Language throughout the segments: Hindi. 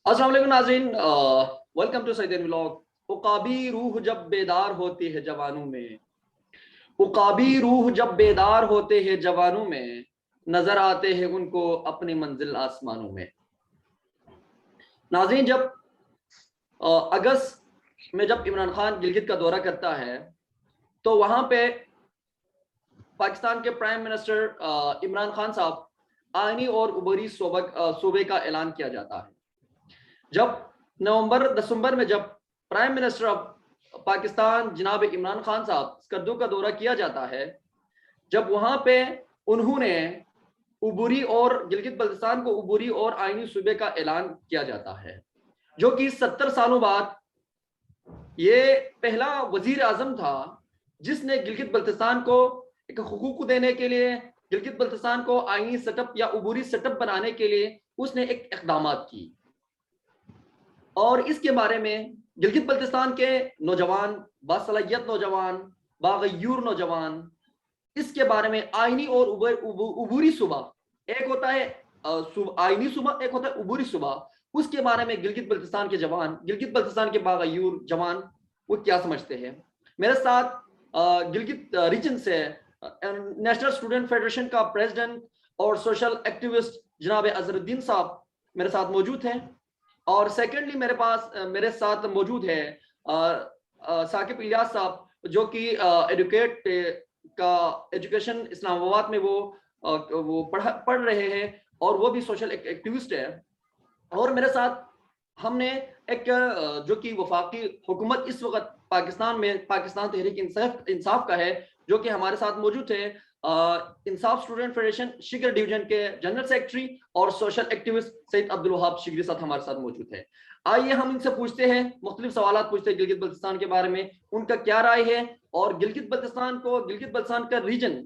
अस्सलाम वालेकुम नाज़रीन, वेलकम टू सईद व्लॉग। उकाबी रूह जब बेदार होती है जवानों में, उकाबी रूह जब बेदार होते हैं जवानों में, नजर आते हैं उनको अपनी मंजिल आसमानों में। नाज़रीन, जब अगस्त में जब इमरान खान गिलगित का दौरा करता है तो वहां पे पाकिस्तान के प्राइम मिनिस्टर इमरान खान साहब आइनी और उबरी सूबे का ऐलान किया जाता है। जब नवंबर दिसंबर में जब प्राइम मिनिस्टर ऑफ पाकिस्तान जनाब इमरान खान साहब स्कर्दू का दौरा किया जाता है, जब वहां पे उन्होंने उबूरी और गिलगित बल्तिस्तान को उबूरी और आइनी सूबे का ऐलान किया जाता है, जो कि 70 सालों बाद ये पहला वजीर आजम था जिसने गिलगित बल्तिस्तान को एक हुकूक देने के लिए, गिलगित बल्तिस्तान को आइनी सेटअप या उबूरी सेटअप बनाने के लिए उसने एक इकदामात की। और इसके बारे में गिलगित बल्तिस्तान के नौजवान, बासलाहियत नौजवान, बागयूर नौजवान, इसके बारे में आइनी और उबूरी सूबा, एक होता है आइनी सूबा, एक होता है उबूरी सूबा, उसके बारे में गिलगित बल्तिस्तान के जवान, गिलगित बल्तिस्तान के बागयूर जवान वो क्या समझते हैं। मेरे साथ गिलगित रीजन से नेशनल स्टूडेंट फेडरेशन का प्रेसिडेंट और सोशल एक्टिविस्ट जनाब अजहरुद्दीन साहब मेरे साथ मौजूद हैं। और सेकेंडली मेरे साथ मौजूद है साकिब इलियास साहब, जो कि एजुकेशन इस्लामाबाद में वो पढ़ रहे हैं और वो भी सोशल एक्टिविस्ट है। और मेरे साथ हमने एक जो कि वफाकी हुकूमत इस वक्त पाकिस्तान में पाकिस्तान तहरीक इंसाफ का है, जो कि हमारे साथ मौजूद है इंसाफ स्टूडेंट फेडरेशन शिगर डिवीजन के जनरल सेक्रेटरी और सोशल एक्टिविस्ट सईद अब्दुल वहाब शिगरी साहब हमारे साथ मौजूद है। आइए हम इनसे पूछते हैं, मुख्तलिफ सवाल पूछते हैं गिलगित बल्तिस्तान के बारे में, उनका क्या राय है और गिलगित बल्तिस्तान का रीजन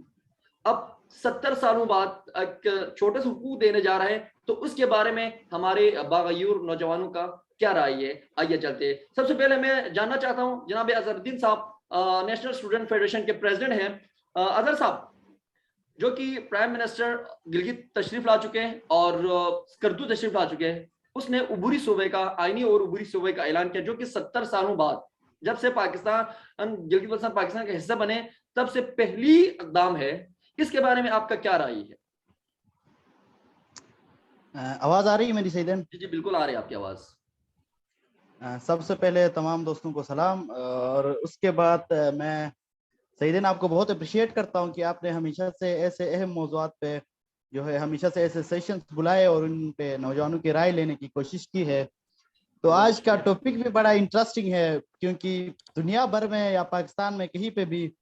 अब 70 सालों बाद एक छोटे से हुकूक देने जा रहे हैं, तो उसके बारे में हमारे बागयूर नौजवानों का क्या राय है। आइए चलते। सबसे पहले मैं जानना चाहता हूं जनाब अजहरुद्दीन साहब, नेशनल स्टूडेंट फेडरेशन के प्रेसिडेंट हैं। अजहर साहब, जो कि प्राइम मिनिस्टर गिलगित तशरीफ ला चुके हैं और स्कर्दू तशरीफ ला चुके हैं, उसने उबूरी सूबे का, आइनी और उबूरी सूबे का ऐलान किया, जो कि 70 सालों बाद, जब से पाकिस्तान गिलगित बल्तिस्तान पाकिस्तान का हिस्सा बने, तब से पहली इकदाम है। इसके बारे में आपका क्या राय है? आवाज आ रही है मेरी सईदन? जी जी बिल्कुल आ रही है आपकी आवाज। सबसे पहले तमाम दोस्तों को सलाम, और उसके बाद मैं सईदन आपको बहुत अप्रिशिएट करता हूं कि आपने हमेशा से ऐसे अहम मौज़ूआत पे जो है हमेशा से ऐसे सेशंस बुलाए और उन पे नौजवानों की राय लेने की कोशिश की है। तो आज का टॉपिक भी बड़ा इंटरेस्टिंग है, क्योंकि दुनिया भर में या पाकिस्तान में कहीं पे भी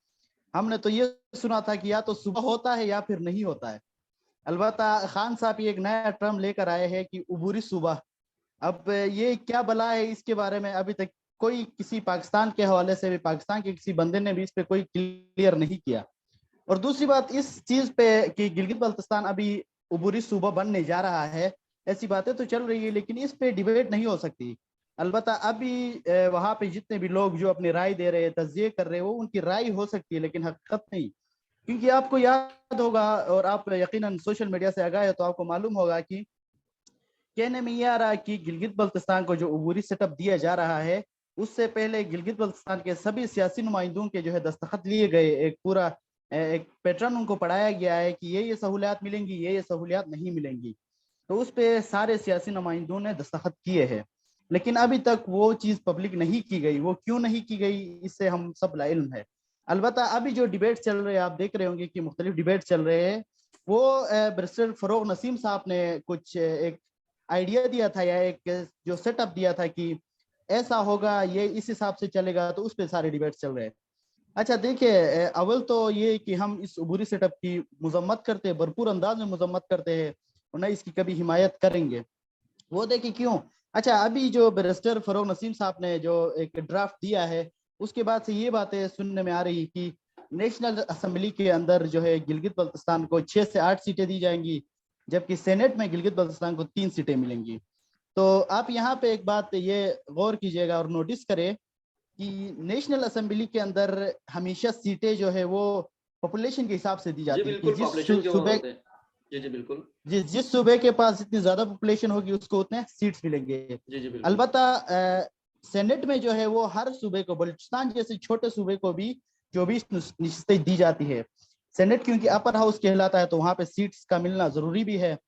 हमने तो ये सुना था कि या तो सुबह होता है या फिर नहीं होता है। अलबत्ता खान साहब ये एक नया टर्म लेकर आए हैं कि उबूरी सूबा। अब ये क्या बला है, इसके बारे में अभी तक कोई किसी पाकिस्तान के हवाले से भी, पाकिस्तान के किसी बंदे ने भी इस पे कोई क्लियर नहीं किया। और दूसरी बात इस चीज पे कि गिलगित बल्तिस्तान अभी उबूरी सूबा बनने जा रहा है, ऐसी बातें तो चल रही है, लेकिन इस पे डिबेट नहीं हो सकती। अलबत्ता अभी वहां पे जितने भी लोग जो अपनी राय दे रहे हैं, तज्जिए कर रहे हैं, वो उनकी राय हो सकती है, लेकिन हकीकत नहीं। क्योंकि आपको याद होगा और आप यकीनन सोशल मीडिया से आगाह है, तो आपको मालूम होगा कि कहने में यह आ रहा है कि गिलगित बल्तिस्तान को जो उबूरी सेटअप दिया जा रहा है, उससे पहले गिलगित बल्तिस्तान के सभी सियासी नुमाइंदों के जो है दस्तखत लिए गए, एक पूरा एक पैटर्न उनको पढ़ाया गया है कि ये सहूलियात मिलेंगी, ये सहूलियात नहीं मिलेंगी। तो उस पे सारे सियासी नुमाइंदों ने दस्तखत किए हैं, लेकिन अभी तक वो चीज़ पब्लिक नहीं की गई। वो क्यों नहीं की गई, इससे हम सब लाइल्म है। अलबत्ता अभी जो डिबेट चल रहे हैं, आप देख रहे होंगे कि मुख्तलिफ डिबेट चल रहे हैं। वो बैरिस्टर फरोग नसीम साहब ने कुछ एक आइडिया दिया था या एक जो सेटअप दिया था कि ऐसा होगा, ये इस हिसाब से चलेगा, तो उस पर सारे डिबेट चल रहे हैं। अच्छा देखिए, अव्वल तो ये कि हम इस उबूरी सेटअप की मजम्मत करते हैं, भरपूर अंदाज में मजम्मत करते हैं, और न इसकी कभी हिमायत करेंगे। वो देखिए क्यों। अच्छा, अभी जो बैरिस्टर फरोग नसीम साहब ने जो एक ड्राफ्ट दिया है, उसके बाद से ये बातें सुनने में आ रही कि नेशनल असेंबली के अंदर जो है गिलगित बल्तिस्तान को 6 से 8 सीटें दी जाएंगी, जबकि सेनेट में गिलगित बल्तिस्तान को 3 सीटें मिलेंगी। तो आप यहाँ पे एक बात ये गौर कीजिएगा और नोटिस करें कि नेशनल असेंबली के अंदर हमेशा सीटें जो है वो पॉपुलेशन के हिसाब से दी जी जाती है कि बिल्कुल, जिस पॉपुलेशन के वो सूबे होते हैं। जी जी बिल्कुल। जिस सूबे के पास जितनी ज्यादा पॉपुलेशन होगी उसको उतने सीट्स मिलेंगे। जी जी बिल्कुल। अलबत्ता सेनेट में जो है वो हर सूबे को, बलूचिस्तान जैसे छोटे सूबे को भी 24 नशिस्तें दी जाती है। सेनेट क्योंकि अपर हाउस कहलाता है तो वहां पे सीट्स का मिलना जरूरी भी है।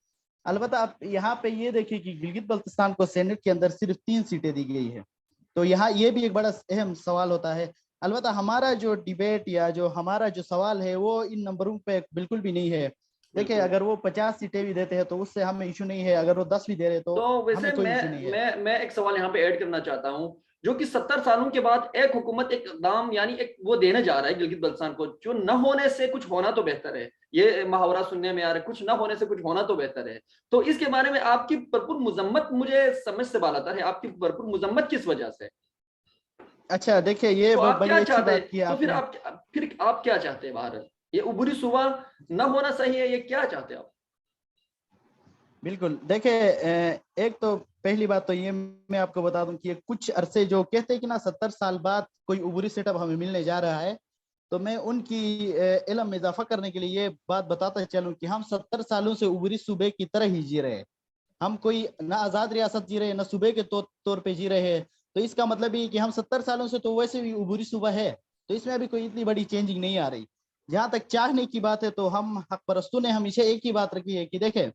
अलबत्ता आप यहाँ पे ये देखिए कि गिलगित बल्तिस्तान को सेनेट के अंदर सिर्फ 3 सीटें दी गई है। तो यहाँ ये भी एक बड़ा अहम सवाल होता है। अलबत्ता हमारा जो डिबेट या जो हमारा जो सवाल है वो इन नंबरों पे बिल्कुल भी नहीं है। देखिए, बिल्कुल। अगर वो 50 सीटें भी देते हैं तो उससे हमें इशू नहीं है, अगर वो 10 भी दे रहे तो तो वैसे हमें कोई इशू नहीं है। मैं एक सवाल यहाँ पे ऐड करना चाहता हूँ, जो कि 70 सालों के बाद एक हुकूमत एक दाम यानी एक वो देने जा रहा है गिलगित बल्तिस्तान को, जो न होने से कुछ होना तो बेहतर है। ये मुहावरा सुनने में आ रहा है, कुछ न होने से कुछ होना तो बेहतर है। तो इसके बारे में आपकी भरपूर मजम्मत मुझे समझ से बाल आता है, आपकी भरपूर मजम्मत किस वजह से? अच्छा, देखिए, ये तो आप बड़ी क्या अच्छी चाहते हैं? बात की तो आपने। फिर आप क्या चाहते हैं बाहर? ये उबरी सुबह न होना सही है, ये क्या चाहते हैं आप? बिल्कुल, देखिए, एक तो पहली बात तो ये मैं आपको बता दूं कि ये कुछ अरसे जो कहते हैं कि ना 70 साल बाद कोई उबरी सेटअप हमें मिलने जा रहा है, तो मैं उनकी इल्म में इजाफा करने के लिए ये बात बताता चलूं कि हम 70 सालों से उबरी सूबे की तरह ही जी रहे हैं। हम कोई ना आज़ाद रियासत जी रहे हैं ना सूबे के तौर पे जी रहे हैं। तो इसका मतलब ये कि हम 70 सालों से तो वैसे भी उबरी सूबा है, तो इसमें अभी कोई इतनी बड़ी चेंजिंग नहीं आ रही। जहां तक चाहने की बात है तो हम हक परस्तों ने हमेशा एक ही बात रखी है कि देखें,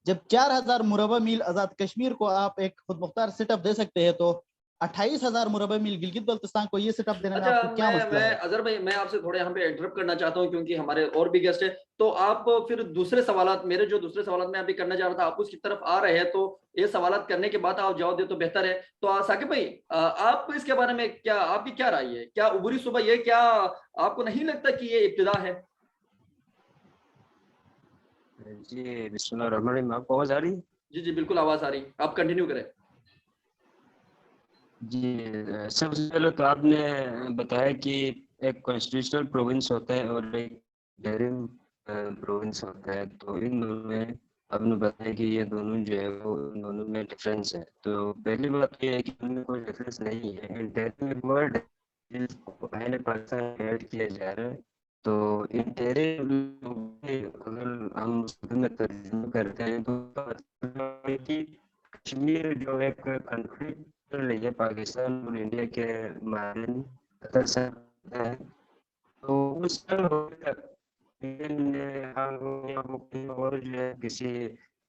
जब 4000 मुरबा मील आजाद कश्मीर को आप एक खुद मुख्तार सेटअप दे सकते हैं, तो 28,000 मुरबा मील गिलगित बल्तिस्तान को ये सेटअप देने में अच्छा, आपको क्या मसला मैं है? अजहर भाई, मैं आपसे थोड़े यहाँ पे इंटरप्ट करना चाहता हूँ क्योंकि हमारे और भी गेस्ट है। तो आप फिर दूसरे सवालात, मेरे जो दूसरे सवालात मैं अभी करना चाह रहा था, आप उसकी तरफ आ रहे हैं, तो ये सवालात करने के बाद आप जवाब दे तो बेहतर है। तो साकिब भाई, आप इसके बारे में क्या, आपकी क्या राय है? क्या उबरी सुबह ये क्या आपको नहीं लगता कि ये इब्तिदा है? जी बिस्मिल्लाह रहमान रहीम। आपको आवाज आ रही है? जी जी बिल्कुल आवाज आ रही, आप कंटिन्यू करें। जी, सबसे पहले तो आपने बताया कि एक कॉन्स्टिट्यूशनल प्रोविंस होता है और एक इंटरिम प्रोविंस होता है, तो इन दोनों में आपने बताया कि ये दोनों जो है वो इन दोनों में डिफरेंस है। तो पहली बात ये है कि इनमें कोई डिफरेंस नहीं है। इंटरिम एक वर्ड है जिसको आईन पाकिस्तान ऐड किया जा रहा है। तो इंटरिम अगर हम उसको में तर्जुमा करते हैं तो मतलब है कि कश्मीर जो एक कंफ्लिक्ट चल रही है पाकिस्तान और इंडिया के मायने कतर से है, तो उस साल हो तक और जो है किसी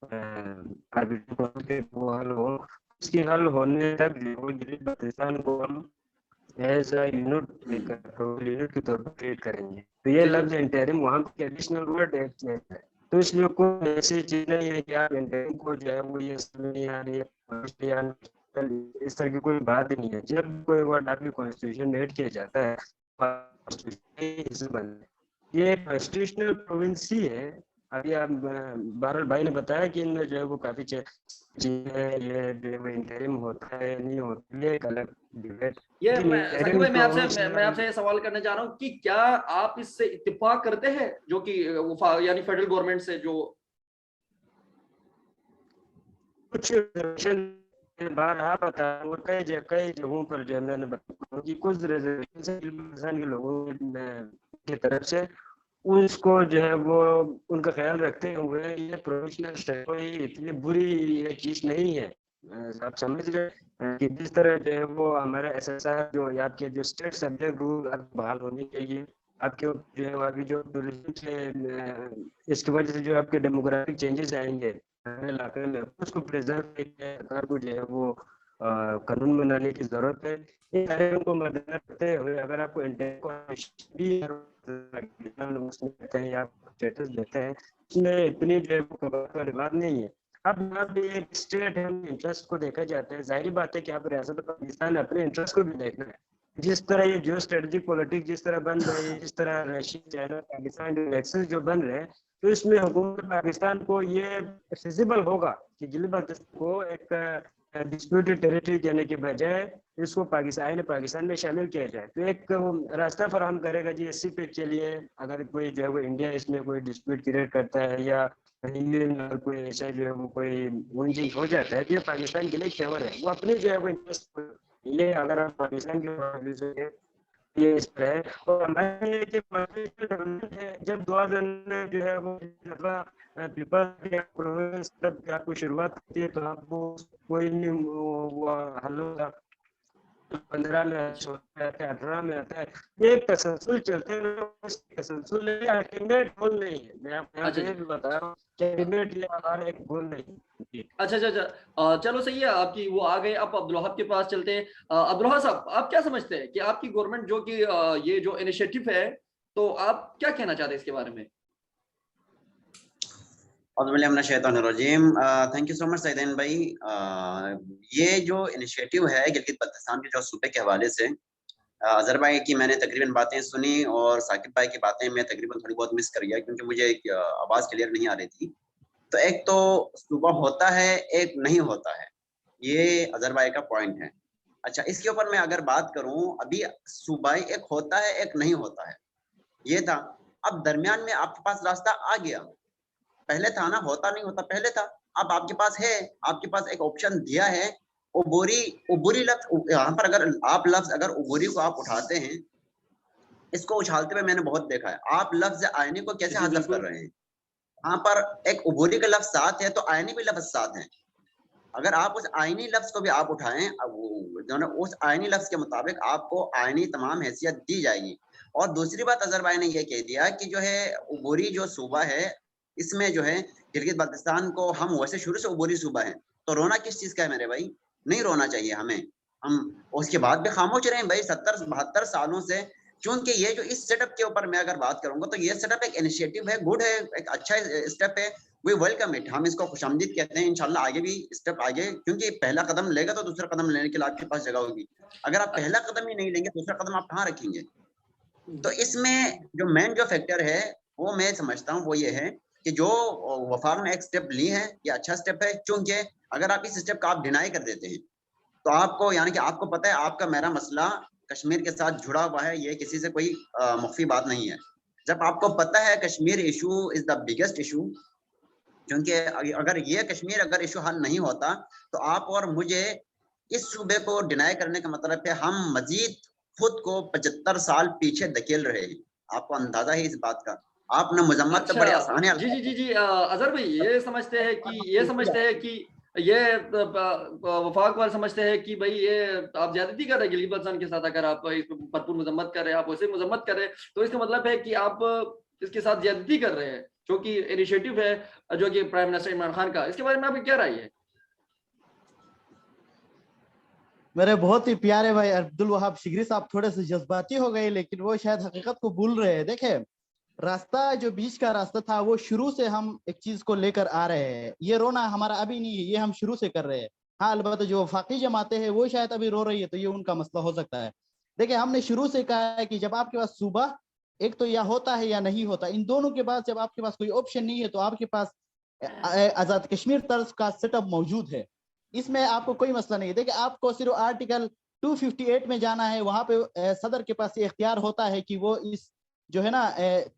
आर्बिट्रेशन कोर्ट के वो हल हो, उसकी हल होने तक जो वो गिलगित बल्तिस्तान को हम एज अ यूनिट के तौर पर ट्रीट करेंगे। तो ये जी जी लफ्ज इंटरिम वहाँ पे एडिशनल वर्ड ऐड किया है। तो इसलिए कोई ऐसी चीज नहीं है कि आप इंटरिम को जो है वो ये समझ नहीं आ रही है, इस तरह की कोई बात नहीं है। जब कोई वर्ड आपके कॉन्स्टिट्यूशन में ऐड किया जाता है, ये कॉन्स्टिट्यूशनल प्रोविंस ही है। अभी आप बहरहाल भाई ने बताया कि इनमें जो है वो काफी चीजें, ये जो है वो इंटरिम होता है नहीं होता, ये एक अलग डिबेट। ये साकिब इंटरिम भाई, प्रोविंस मैं आपसे ये सवाल करना चाह रहा हूँ कि क्या आप इससे इत्तेफाक करते हैं, जो कि यानी फेडरल गवर्नमेंट से जो कुछ रिजर्वेशन बार आप बता, और कई जगहों पर जो है मैंने बताया कि कुछ रिजर्वेशन के लोगों की तरफ से उसको जो है वो उनका ख्याल रखते हुए ये प्रोविजनल स्टेट कोई इतनी बुरी ये चीज नहीं है। आप समझ रहे हैं कि जिस तरह जो है वो हमारा एसएसआर जो आपके जो स्टेट सब्जेक्ट रूल बहाल होने चाहिए, आपके जो है अभी जो टूरिज्म से इसकी वजह से जो आपके डेमोग्राफिक चेंजेस आएंगे इलाके में, उसको प्रिजर्व सरकार को जो है वो कानून बनाने की जरूरत है। इन कार्यों को मद्देनजर रखते हुए अगर आपको देते हैं या स्टेटस देते हैं, इसमें इतनी जो है वाली बात नहीं है। अब यहाँ पे एक स्टेट है, इंटरेस्ट को देखा जाता है। जाहिर बात है कि आप रियासत पाकिस्तान अपने इंटरेस्ट को भी देखना है। जिस तरह ये जियो स्ट्रेटेजिक पॉलिटिक्स जिस तरह बन रही है, जिस तरह रशिया चाइना पाकिस्तान जो एक्सेस जो बन रहे हैं, तो इसमें हुकूमत पाकिस्तान को ये फिजिबल होगा कि गिलगित बल्तिस्तान को एक डिस्प्यूटेड टेरिटरी देने के बजाय इसको पाकिस्तान में शामिल किया जाए, तो एक रास्ता फराहम करेगा जी एससी पे चलिए। अगर कोई जो है वो इंडिया इसमें कोई डिस्प्यूट क्रिएट करता है या अगर कोई ऐसा जो है वो कोई मुंजिंग हो जाता है, तो ये पाकिस्तान के लिए फेवर है। वो अपने जो है वो इंटरेस्ट, ये अगर आप पाकिस्तान के ये इस पर है। और हमारे ये कि गवर्नमेंट है, जब 2000 में जो है वो पीपल्स तब आपको शुरुआत होती है तो आपको कोई नहीं वो हल होगा। 15 में आता है, 18 में आता है, ये तसलसल चलते हैं। तसलसल अल्टीमेट गोल नहीं है, मैं आपको यहाँ अच्छा पे ये जी। भी बता रहा हूँ कि अल्टीमेट ये हमारा एक गोल नहीं है। अच्छा अच्छा अच्छा, चलो सही है आपकी वो आ गए। आप अब्दुल वहाब के पास चलते हैं। अब्दुल वहाब साहब, आप क्या समझते हैं कि आपकी गवर्नमेंट जो कि ये जो इनिशिएटिव है, तो आप क्या कहना चाहते हैं इसके बारे में? रजीम, thank you so much Syedna भाई। ये जो इनिशिएटिव है गिलगित बल्तिस्तान के जो सूबे के हवाले से, अजहर भाई की मैंने तकरीबन बातें सुनी और साकिब भाई की बातें मैं तकरीबन थोड़ी बहुत मिस कर गया क्योंकि मुझे आवाज़ क्लियर नहीं आ रही थी। तो एक तो सूबा होता है, एक नहीं होता है, ये अजहर भाई का पॉइंट है। अच्छा, इसके ऊपर मैं अगर बात करूं, अभी सूबाई एक होता है, एक नहीं होता है, ये था। अब दरमियान में आपके पास रास्ता आ गया, पहले था ना, होता नहीं होता पहले था, अब आपके पास है, आपके पास एक ऑप्शन दिया है। उबूरी, उबूरी लफ्ज यहाँ पर अगर आप लफ्ज अगर उबूरी को आप उठाते हैं, इसको उछालते हुए मैंने बहुत देखा है। आप लफ्ज आईनी को कैसे जी हजफ कर बिल्कुल। रहे हैं? यहाँ पर एक उबूरी का लफ्ज साथ है तो आईनी भी लफ्ज साथ है। अगर आप उस आईनी लफ्ज को भी आप उठाएं, जो है उस आईनी लफ्ज के मुताबिक आपको आईनी तमाम हैसियत दी जाएगी। और दूसरी बात अजहर भाई ने यह कह दिया कि जो है उबूरी जो सूबा है, इसमें जो है गिलगित बाल्तिस्तान को हम वैसे शुरू से उबूरी सूबा है, तो रोना किस चीज का है मेरे भाई? नहीं रोना चाहिए हमें। हम उसके बाद भी खामोश रहे भाई 70-72 सालों से। क्योंकि ये जो इस सेटअप के ऊपर मैं अगर बात करूंगा तो ये सेटअप एक इनिशिएटिव है, गुड है, एक अच्छा स्टेप है, वी वेलकम इट, हम इसको खुशामदीद कहते हैं। इंशाल्लाह आगे भी स्टेप आगे, क्योंकि पहला कदम लेगा तो दूसरा कदम लेने के लिए आपके पास जगह होगी। अगर आप पहला कदम ही नहीं लेंगे, दूसरा कदम आप कहाँ रखेंगे? तो इसमें जो मेन जो फैक्टर है वो मैं समझता हूँ वो ये है कि जो वफाक ने एक स्टेप ली है, ये अच्छा स्टेप है। क्योंकि अगर आप इस स्टेप का आप डिनाई कर देते हैं तो आपको, यानी कि आपको पता है आपका मेरा मसला कश्मीर के साथ जुड़ा हुआ है, ये किसी से कोई मुख्फी बात नहीं है। जब आपको पता है Kashmir issue is the biggest issue, क्योंकि अगर ये कश्मीर अगर इशू हल नहीं होता तो आप और मुझे इस सूबे को डिनाई करने का मतलब है हम मजीद खुद को 75 साल पीछे धकेल रहे हैं। आपको अंदाजा है इस बात का? आपने मुजम्मत तो बड़े अच्छा आसान है जी जी जी जी, अजहर भाई ये समझते हैं कि ये वफाक वाले समझते हैं कि भाई ये आप ज्यादती कर रहे हैं गिलगित बल्तिस्तान के साथ। अगर आप इस पर भरपूर मजम्मत कर रहे हैं, आप वैसे मजम्मत कर रहे हैं, तो इसका मतलब है कि आप इसके साथ ज्यादती कर रहे हैं, जो कि इनिशिएटिव है जो कि प्राइम मिनिस्टर इमरान खान का। इसके बारे में आपकी क्या राय है? मेरे बहुत ही प्यारे भाई अब्दुल वहाब शिगरी साहब थोड़े से जज्बाती हो गए, लेकिन वो शायद हकीकत को भूल रहे हैं। देखे, रास्ता जो बीच का रास्ता था वो शुरू से हम एक चीज को लेकर आ रहे हैं। ये रोना हमारा अभी नहीं है, ये हम शुरू से कर रहे हैं। हाँ, अलबत्ता जो वफाकी जमाते हैं वो शायद अभी रो रही है, तो ये उनका मसला हो सकता है। देखिए, हमने शुरू से कहा है कि जब आपके पास सूबा एक तो या होता है या नहीं होता, इन दोनों के बाद जब आपके पास कोई ऑप्शन नहीं है तो आपके पास आजाद कश्मीर तर्ज का सेटअप मौजूद है। इसमें आपको कोई मसला नहीं है। देखिए, आपको सिर्फ आर्टिकल 258 में जाना है, वहां पे सदर के पास ये इख्तियार होता है कि वो इस जो है ना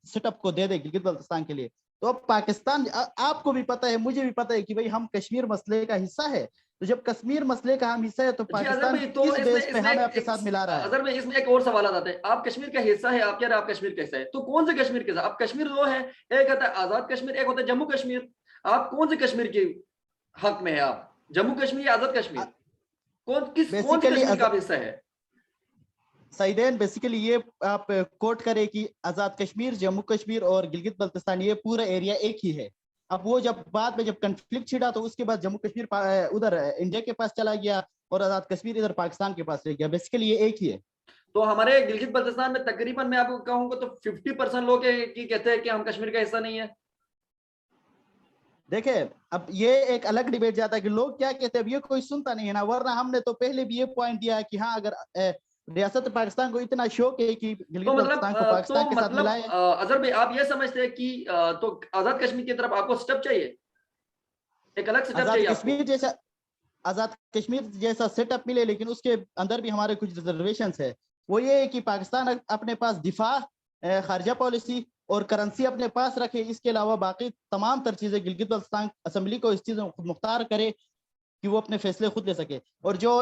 सेटअप को दे दे गिलगित बल्तिस्तान के लिए। तो अब पाकिस्तान, आपको भी पता है, मुझे भी पता है कि भाई हम कश्मीर मसले का हिस्सा है। तो जब कश्मीर मसले का हम हिस्सा है तो जी अजहर पाकिस्तान भाई, तो किस इसमें बेस पे इसमें हमें आपके साथ मिला रहा है? अजहर भाई इसमें एक और सवाल आता है। आप कश्मीर का हिस्सा है, आप कह रहे हैं आप कश्मीर का हिस्सा है, तो कौन से कश्मीर के साथ? आप कश्मीर दो है, एक होता है आजाद कश्मीर, एक होता है जम्मू कश्मीर। आप कौन से कश्मीर के हक में है? आप जम्मू कश्मीर या आजाद कश्मीर? कौन से बेसिकली कश्मीर का आप हिस्सा है? सईदेन, बेसिकली ये आप कोट करें कि आजाद कश्मीर, जम्मू कश्मीर और गिलगित बल्तिस्तान ये पूरा एरिया एक ही है। अब वो जब बाद में जब कन्फ्लिक्ट छिड़ा तो उसके बाद जम्मू कश्मीर उधर इंडिया के पास चला गया और आजाद कश्मीर इधर पाकिस्तान के पास रह गया। बेसिकली ये एक ही है। तो हमारे गिलगित बल्तिस्तान में तकरीबन मैं आपको कहूंगा तो 50% लोग की कहते हैं कि हम कश्मीर का हिस्सा नहीं है। देखे, अब ये एक अलग डिबेट जाता है कि लोग क्या कहते हैं, अब ये कोई सुनता नहीं है ना। वरना हमने तो पहले भी ये पॉइंट दिया है कि हाँ, अगर रियासत पाकिस्तान को इतना शौक है कि गिलगित बल्तिस्तान को पाकिस्तान के साथ मिलाए। अजहर भाई आप ये समझते हैं कि तो आजाद कश्मीर की तरफ आपको स्टेप चाहिए, एक अलग सेटअप चाहिए आपको? आजाद कश्मीर जैसा सेटअप मिले, लेकिन उसके अंदर भी हमारे कुछ रिजर्वेशंस है। वो ये है कि पाकिस्तान अपने पास दिफा, खारजा पॉलिसी और करेंसी अपने पास रखे। इसके अलावा बाकी तमाम तर चीजें गिलगित बल्तिस्तान असेंबली को इस चीज़ में खुद मुख्तार करे कि वो अपने फैसले खुद ले सके। और जो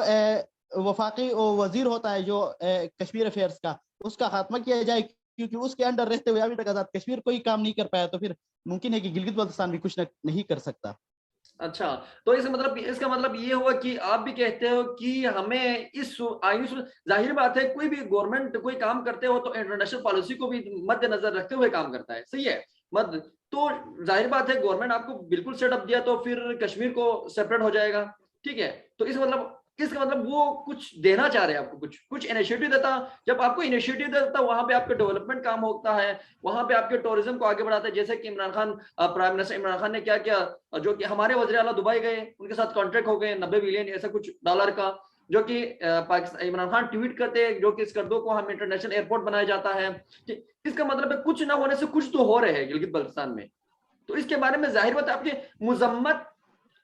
वफाकी वजीर होता है जो कश्मीर अफेयर्स का, उसका खात्मा किया जाए, क्योंकि उसके अंडर रहते हुए अभी तक आजाद कश्मीर कोई काम नहीं कर पाया, तो फिर मुमकिन है कि गिलगित बल्तिस्तान भी कुछ नहीं कर सकता। अच्छा, तो इसका मतलब ये हुआ कि आप भी कहते हो कि हमें इस आईनी, जाहिर बात है कोई भी गवर्नमेंट कोई काम करते हो तो इंटरनेशनल पॉलिसी को भी मद्देनजर रखते हुए काम करता है, सही है। मद तो जाहिर बात है गवर्नमेंट आपको बिल्कुल सेटअप दिया तो फिर कश्मीर को सेपरेट हो जाएगा, ठीक है। तो इसका मतलब वो कुछ देना चाह रहे हैं आपको, कुछ इनिशिएटिव देता। जब आपको इनिशिएटिव देता वहां पे आपके डेवलपमेंट काम होता है, वहां पे आपके टूरिज्म को आगे बढ़ाता है। जैसे कि इमरान खान, प्राइम मिनिस्टर इमरान खान ने क्या किया, जो कि हमारे वज़ीर आला दुबई गए, उनके साथ कॉन्ट्रैक्ट हो गए 90 बिलियन ऐसा कुछ डॉलर का, जो कि पाकिस्तान, इमरान खान ट्वीट करते हैं जो कि स्कर्दो को हम इंटरनेशनल एयरपोर्ट बनाया जाता है। इसका मतलब है कुछ ना होने से कुछ तो हो रहे हैं गिलगित बल्तिस्तान में। तो इसके बारे में जाहिर बात है आपके मुजम्मत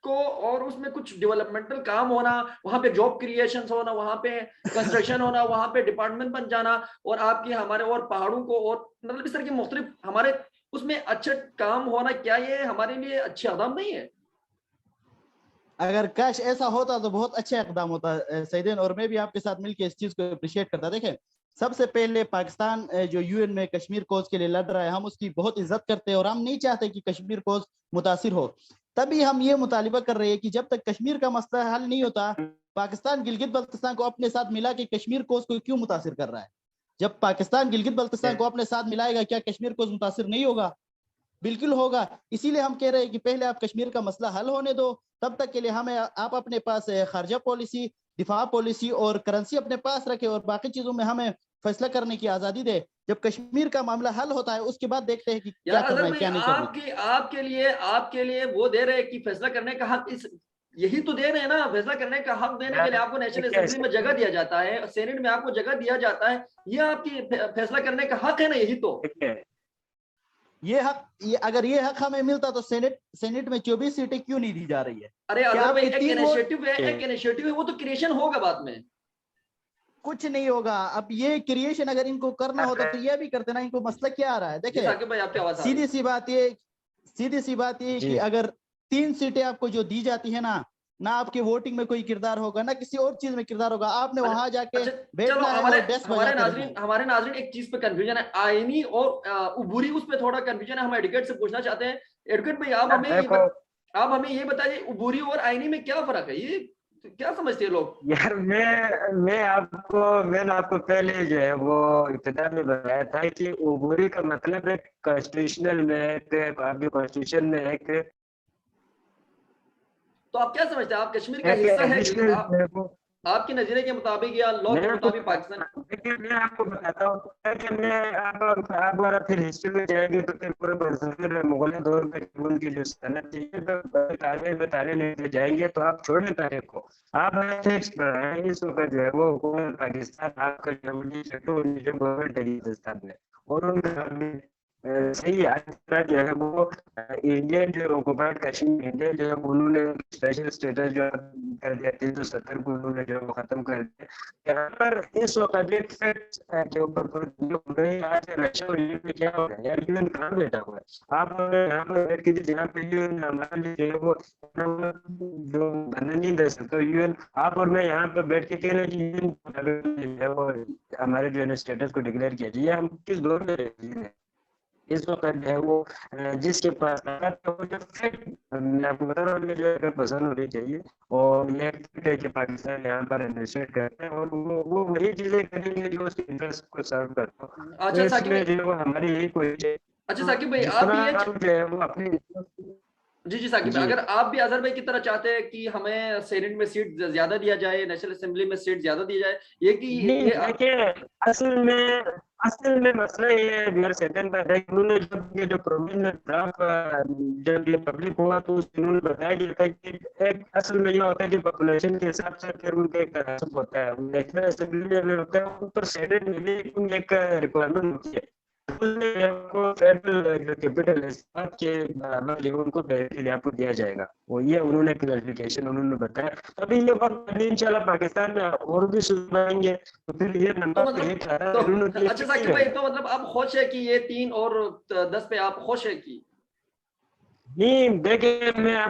को और उसमें कुछ डेवलपमेंटल काम होना, वहां पे जॉब क्रिएशन होना, वहां पे कंस्ट्रक्शन होना, वहां पे डिपार्टमेंट बन जाना, और आपकी हमारे और पहाड़ों को और मतलब इस तरह की मुख्तलिफ हमारे उसमें अच्छे काम होना, क्या ये हमारे लिए अच्छे आदम नहीं है? अगर कैश ऐसा होता तो बहुत अच्छा इकदाम होता सईदीन, और मैं भी आपके साथ मिलकर इस चीज को अप्रिशिएट करता। देखें, सबसे पहले पाकिस्तान जो यूएन में कश्मीर कोज के लिए लड़ रहा है, हम उसकी बहुत इज्जत करते हैं और हम नहीं चाहते कि कश्मीर कोज मुतासिर हो। तभी हम ये मुतालिबा कर रहे हैं कि जब तक कश्मीर का मसला हल नहीं होता, पाकिस्तान गिलगित बल्तिस्तान को अपने साथ मिला के कश्मीर कोज को क्यों मुतासिर कर रहा है? जब पाकिस्तान गिलगित बल्तिस्तान को अपने साथ मिलाएगा, क्या कश्मीर कोज मुतासिर नहीं होगा? बिल्कुल होगा। इसीलिए हम कह रहे हैं कि पहले आप कश्मीर का मसला हल होने दो, तब तक के लिए हमें आप अपने पास खारजा पॉलिसी, दिफा पॉलिसी और करेंसी अपने पास रखें, और बाकी चीजों में हमें फैसला करने की आजादी दे। जब कश्मीर का मामला हल होता है उसके बाद देखते हैं कि क्या करना है क्या नहीं करना। आपके लिए वो दे रहे हैं कि फैसला करने का हक, इस यही तो दे रहे हैं ना, फैसला करने का हक देने के लिए आपको नेशनल असेंबली में जगह दिया जाता है, सेनेट में आपको जगह दिया जाता है, ये आपकी फैसला करने का हक है ना, यही तो ये हक, अगर ये हक हमें मिलता तो सेनेट में 24 सीटें क्यों नहीं दी जा रही है? अरे अगर एक इनिशिएटिव है वो तो क्रिएशन होगा बाद में, कुछ नहीं होगा। अब ये क्रिएशन अगर इनको करना होता तो ये भी करते ना, इनको मसला क्या आ रहा है? देखिए साकिब भाई आपकी आवाज सीधी सी बात ये कि अगर 3 सीटें आपको जो दी जाती है ना आपके वोटिंग में कोई किरदार होगा, ना किसी और चीज में किरदार होगा, आपने वहां जाके बैठना है और डेस्क हमारे नाज़रीन एक चीज पे कंफ्यूजन है, आईनी और उबूरी, उसमें थोड़ा कंफ्यूजन है। हम एडवोकेट से पूछना चाहते हैं, एडवोकेट भाई आप हमें ये बताइए उबूरी और आईनी में क्या फर्क है, ये क्या समझते हैं लोग? यार मैंने आपको पहले जो है वो इब्तिदा में बताया था कि उबूरी का मतलब है कॉन्स्टिट्यूशनल में, आपके कॉन्स्टिट्यूशन में एक, तो आप क्या समझते हैं, आप कश्मीर का हिस्सा है आपके नजरिए के मुताबिक या लॉ के मुताबिक पाकिस्तान? मैं आपको बताता हूँ कि मैं आप फिर हिस्ट्री में जाएंगे तो फिर पूरे मुगल दौर में उनकी जो सनत थी बताने लेते जाएंगे तो आप छोड़ नहीं तारीख को, आप इस वक्त जो है वो हुकूमत पाकिस्तान आपका जो गवर्नमेंट है हिंदुस्तान में, और उनका सही है। आज जो है वो इंडियन जो ऑक्युपाइड कश्मीर, इंडियन जो है उन्होंने स्पेशल स्टेटस जो कर दिया 370 को, उन्होंने जो खत्म कर दिया। यहाँ पर इस वक्त के ऊपर आज रशिया और यूएन में क्या हो रहा है यार, यूएन कहाँ बैठा हुआ है? आप यहाँ पर बैठ के जहाँ पे यूएन हमारे लिए जो है वो जो बनने नहीं दे सकते यूएन, आप और मैं यहाँ पर बैठ के कह रहे हैं यूएन वो हमारे जो है स्टेटस को डिक्लेयर किया जाए। हम किस दौर में रह हैं इस वक्त है वो, जिसके पास मैं आपको बता रहा हूँ जो है पसंद होनी चाहिए, और ये है कि पाकिस्तान यहाँ पर इन्वेस्टमेंट करते हैं और वो वही चीजें करेंगे जो उसके इंटरेस्ट को सर्व करते हैं। अच्छा साकिब, जो हमारी यही कोशिश है। अच्छा साकिब भाई आप भी जो है वो अपनी जी साकिब, अगर आप भी अजहर भाई की तरह चाहते हैं कि हमें सेनेट में सीट ज्यादा दिया जाए, नेशनल असेंबली में सीट ज्यादा दी जाए, ये कि ये असल में मसला ये है उन्होंने जब ये जो प्रोविजनल ड्राफ्ट जब ये पब्लिक हुआ तो उन्होंने बताया गया था कि एक असल में ये होता है कि पॉपुलेशन के हिसाब से फिर उनका एक तनासब होता है, नेशनल असेंबली में होता है, उन पर सेनेट में भी एक रिक्वायरमेंट होती है, कैपिटल के उनको आपको दिया जाएगा। वो ये उन्होंने क्लैरिफिकेशन उन्होंने बताया। अभी ये वक्त इंशाल्लाह पाकिस्तान में और भी सुधारेंगे तो फिर ये नंबर अच्छा साकिब भाई, तो मतलब आप खुश है कि ये 3 और 10 पे आप खुश है कि नहीं? देखिए मैं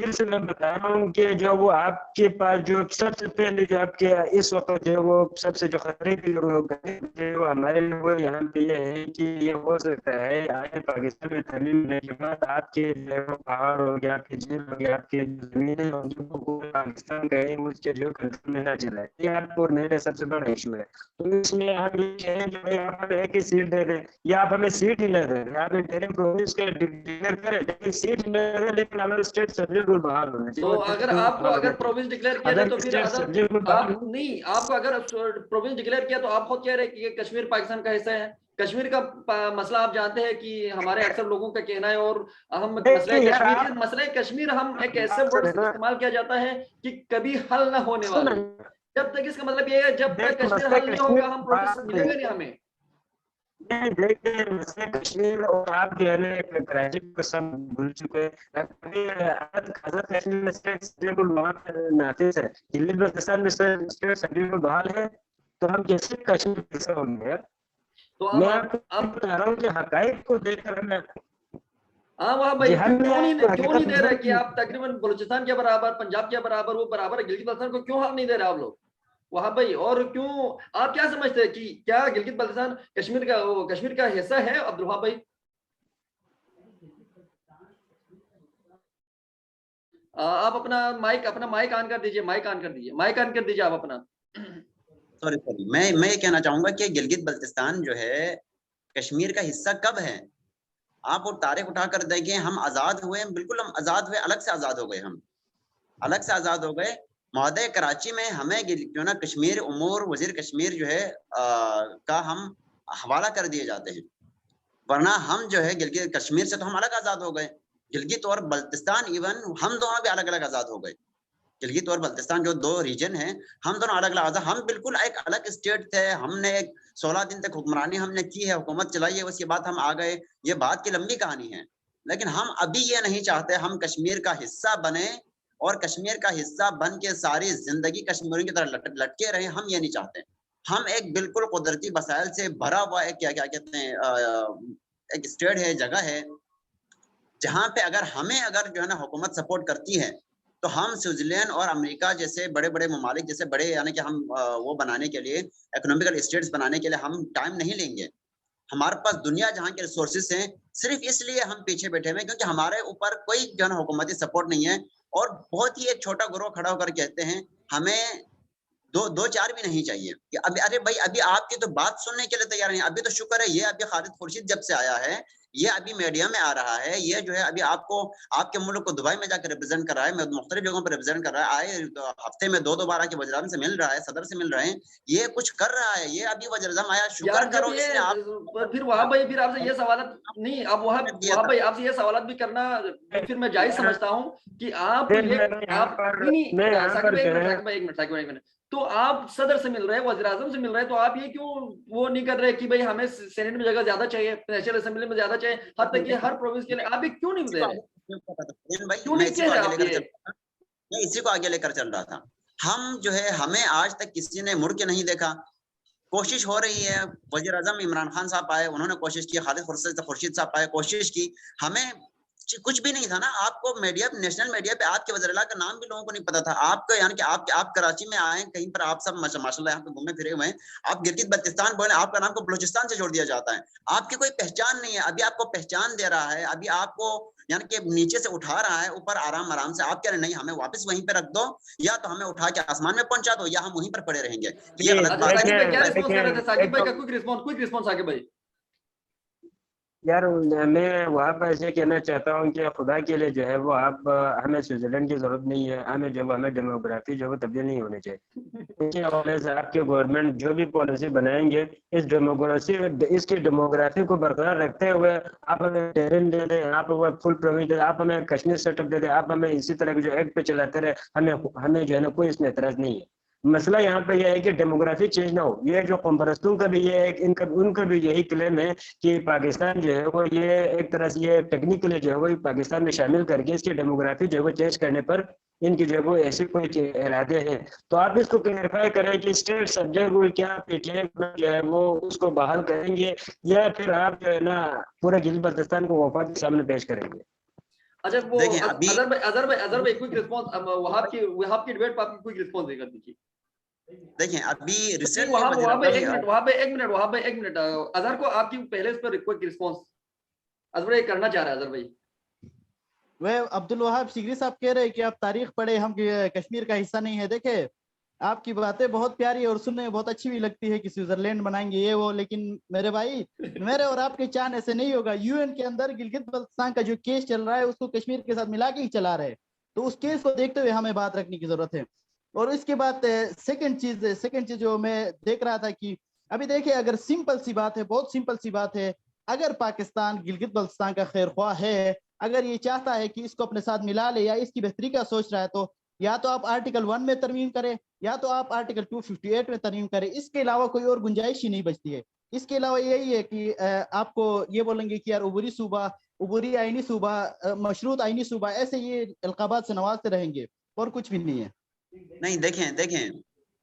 फिर से मैं बता रहा हूँ कि जो वो आपके पास जो सबसे पहले जो आपके इस वक्त जो वो सबसे जो खतरे की जो हमारे लोग यहाँ पे ये है कि ये हो सकता है आगे पाकिस्तान में तब्दील होने के बाद आपके जो पहाड़ हो गया, आपके जेल हो गया, आपके जमीनें होंगी वो पाकिस्तान गए उसके जो कंट्रोल में ना चला, ये आपको मेरे सबसे बड़ा इशू है। तो इसमें हम ये है जो आप हमें एक ही सीट दे रहे या आप हमें सीट ही नहीं दे रहे, आप इंटरिम प्रोविंस के डिक्लेयर करें लेकिन सीट नहीं दे रहे, लेकिन हमारे स्टेट सब्जेक्ट रूल बहाल होने तो अगर आपको अगर प्रोविंस डिक्लेयर किया जाए तो फिर स्टेट सब्जेक्ट रूल बहाल आप नहीं, आपको अगर प्रोविंस डिक्लेयर किया तो आप खुद कह रहे हैं कि कश्मीर पाकिस्तान का हिस्सा है। कश्मीर का मसला आप जानते हैं कि हमारे अक्सर लोगों का कहना है, और हम मसले कश्मीर हम एक ऐसे वर्ड इस्तेमाल किया जाता है कि कभी हल ना होने वाला। जब तक इसका मतलब ये है जब तक कश्मीर हल नहीं होगा हम प्रोसेस मिलेगा नहीं हमें। देखिए मसले कश्मीर और आप जो है ना कराची को सब भूल चुके हैं। कश्मीर में स्टेट सब्जेक्ट वहाँ पर नाफिज है, दिल्ली बल्तिस्तान में स्टेट सब्जेक्ट बहाल है, तो हम कैसे कश्मीर कैसे होंगे यार? तो मैं आपको बता रहा हूँ कि हकाइक को देखकर हमें हाँ वहाँ भाई क्यों नहीं दे रहे कि आप तकरीबन बलूचिस्तान के बराबर, पंजाब के बराबर, वो बराबर गिलगित बल्तिस्तान को क्यों हल नहीं दे रहे आप लोग वहाँ भाई? और क्यों आप क्या समझते हैं कि क्या गिलगित बल्तिस्तान कश्मीर का हिस्सा है अब्दुल वहाब भाई? आप अपना माइक ऑन कर दीजिए, माइक ऑन कर दीजिए आप अपना। सॉरी मैं ये कहना चाहूंगा कि गिलगित बल्तिस्तान जो है कश्मीर का हिस्सा कब है? आप वो तारीख उठा कर देखें, हम आजाद हुए, बिल्कुल हम आजाद हुए, अलग से आजाद हो गए, हम अलग से आजाद हो गए। महोदय कराची में हमें जो ना कश्मीर उमूर वजीर कश्मीर जो है का हम हवाला कर दिए जाते हैं, वरना हम जो है गिलगित कश्मीर से तो हम अलग आजाद हो गए। गिलगित और बल्तिस्तान इवन हम दोनों भी अलग अलग आजाद हो गए। गिलगित और बल्तिस्तान जो दो रीजन हैं, हम दोनों अलग अलग आजाद, हम बिल्कुल एक अलग स्टेट थे। हमने 16 दिन तक हुक्मरानी हमने की है, हुकूमत चलाई है, उसके बाद हम आ गए, ये बात की लंबी कहानी है। लेकिन हम अभी ये नहीं चाहते हम कश्मीर का हिस्सा बने और कश्मीर का हिस्सा बन के सारी जिंदगी कश्मीरियों की तरह लटके रहे, हम ये नहीं चाहते। हम एक बिल्कुल कुदरती वसाइल से भरा हुआ एक क्या कहते हैं एक स्टेट है, जगह है, जहां पे अगर जो है ना हुकूमत सपोर्ट करती है तो हम स्विट्जरलैंड और अमेरिका जैसे बड़े बड़े ममालिक जैसे बड़े यानी कि हम वो बनाने के लिए, इकोनॉमिकल स्टेट्स बनाने के लिए हम टाइम नहीं लेंगे। हमारे पास दुनिया जहाँ के रिसोर्सेज हैं, सिर्फ इसलिए हम पीछे बैठे हुए क्योंकि हमारे ऊपर कोई जो है हुकूमती सपोर्ट नहीं है। और बहुत ही एक छोटा ग्रोह खड़ा होकर कहते हैं हमें दो चार भी नहीं चाहिए कि अभी, अरे भाई अभी आपकी तो बात सुनने के लिए तैयार नहीं। अभी तो शुक्र है ये अभी खालिद खुर्शीद जब से आया है, ये अभी मीडिया में आ रहा है, ये जो है अभी आपको आपके मुल्क को दुबई में जाकर रिप्रेजेंट कर रहा है, मुख्तलिफ जगहों पर रिप्रेजेंट कर रहा है, आए तो हफ्ते में 2 बार आके वज़ीर-ए-आज़म से मिल रहा है, सदर से मिल रहे हैं, ये कुछ कर रहा है। ये अभी वज़ीर-ए-आज़म आया, शुक्र करो इसने आप फिर वहां भाई फिर आपसे ये सवाल नहीं, अब वहां भाई आपसे ये सवाल भी करना फिर मैं जायज समझता हूँ कि आप एक मिनट तो आप सदर से मिल रहे हैं, वज़ीर-ए-आज़म से मिल रहे हैं, तो आप ये क्यों वो नहीं कर रहे कि भाई हमें सेनेट में जगह ज्यादा चाहिए, नेशनल असेंबली में ज्यादा चाहिए, हद तक कि हर प्रोविंस के लिए आप क्यों नहीं दे रहे? क्यों नहीं कह रहे आप ये? मैं इसी को आगे लेकर चल रहा था। हम जो है हमें आज तक किसी ने मुड़ के नहीं देखा। कोशिश हो रही है, वज़ीर-ए-आज़म इमरान खान साहब आए, उन्होंने कोशिश की, खालिद खुर्शीद साहब आए, कोशिश की, हमें कुछ भी नहीं था ना। आपको मीडिया, नेशनल मीडिया पे आपके वज़ीर-ए-आला का नाम भी लोगों को नहीं पता था। आपको यानी कि आप कराची में आए, कहीं पर आप सब माशाल्लाह यहाँ पे घूमे फिरे हुए हैं, आप गिलगित बल्तिस्तान बोले, आपका नाम को बलूचिस्तान से जोड़ दिया जाता है। आपकी कोई पहचान नहीं है। अभी आपको पहचान दे रहा है, अभी आपको यानी कि नीचे से उठा रहा है ऊपर आराम से। आप कह रहे नहीं हमें वापस वहीं पे रख दो, या तो हमें उठा के आसमान में पहुंचा दो, या हम वहीं पर पड़े रहेंगे। तो ये गलत बात है। क्या रिस्पांस कर रहे थे साकिब भाई का? क्विक रिस्पांस साकिब भाई। यार मैं वहाँ पर ऐसे कहना चाहता हूँ कि खुदा के लिए जो है वो आप हमें स्विट्जरलैंड की जरूरत नहीं है, हमें डेमोग्राफी जो है तब्दील नहीं होनी चाहिए। आपके गवर्नमेंट जो भी पॉलिसी बनाएंगे इसकी डेमोग्राफी को बरकरार रखते हुए आप हमें टेरिन दे दें, आप हमें फुल प्रोविजन दे दें, आप हमें कश्मीर सेटअप दे दें, आप हमें इसी तरह के जो एक्ट पे चलाते रहे, हमें जो है ना कोई इसमें एतराज नहीं है। मसला यहाँ पे यह है कि डेमोग्राफी चेंज ना हो। ये जो कौमपरस्तों का भी ये एक उनका भी यही क्लेम है कि पाकिस्तान जो है वो ये एक तरह से ये टेक्निकली जो है वो पाकिस्तान में शामिल करके इसकी डेमोग्राफी जो है वो चेंज करने पर इनकी जो है वो ऐसे कोई इरादे हैं। तो आप इसको क्लैरिफाई करें कि स्टेट सब्जेक्ट रूल क्या पीटीआई जो है वो उसको बहाल करेंगे या फिर आप जो है ना पूरे गिलगित बल्तिस्तान को वफाक के सामने पेश करेंगे? अच्छा वो देखें अभी अजहर भाई क्विक रिस्पांस, वहाब की डिबेट पर आपकी क्विक रिस्पांस देकर दीजिए। देखें अभी रिसेंटली वहाब भाई एक मिनट अजहर को आपकी पहले इस पर क्विक रिस्पांस अजहर भाई करना चाह रहा है। अजहर भाई वह अब्दुल वहाब शिगरी साहब कह रहे हैं कि आप तारीख पढ़े, हम कश्मीर का हिस्सा नहीं है। देखे आपकी बातें बहुत प्यारी और सुनने में बहुत अच्छी भी लगती है कि स्विट्जरलैंड बनाएंगे ये वो, लेकिन मेरे भाई मेरे और आपके चांद ऐसे नहीं होगा। यूएन के अंदर गिलगित बल्तिस्तान का जो केस चल रहा है उसको कश्मीर के साथ मिला के ही चला रहे हैं, तो उस केस को देखते हुए हमें बात रखने की जरूरत है। और इसके बाद सेकंड चीज जो मैं देख रहा था कि अभी देखिए, अगर सिंपल सी बात है, बहुत सिंपल सी बात है, अगर पाकिस्तान गिलगित बल्तिस्तान का खैर ख्वाह है, अगर ये चाहता है कि इसको अपने साथ मिला ले या इसकी बेहतरी का सोच रहा है, तो या तो आप आर्टिकल 1 में तरमीम करें या तो आप आर्टिकल 258 में तरमीम करें। इसके अलावा कोई और गुंजाइश ही नहीं बचती है। इसके अलावा यही है कि आपको ये बोलेंगे कि यार उबूरी सूबा, उबूरी आईनी सूबा, मशरूत आईनी सूबा, ऐसे ये अलकाबात से नवाजते रहेंगे और कुछ भी नहीं है। नहीं देखें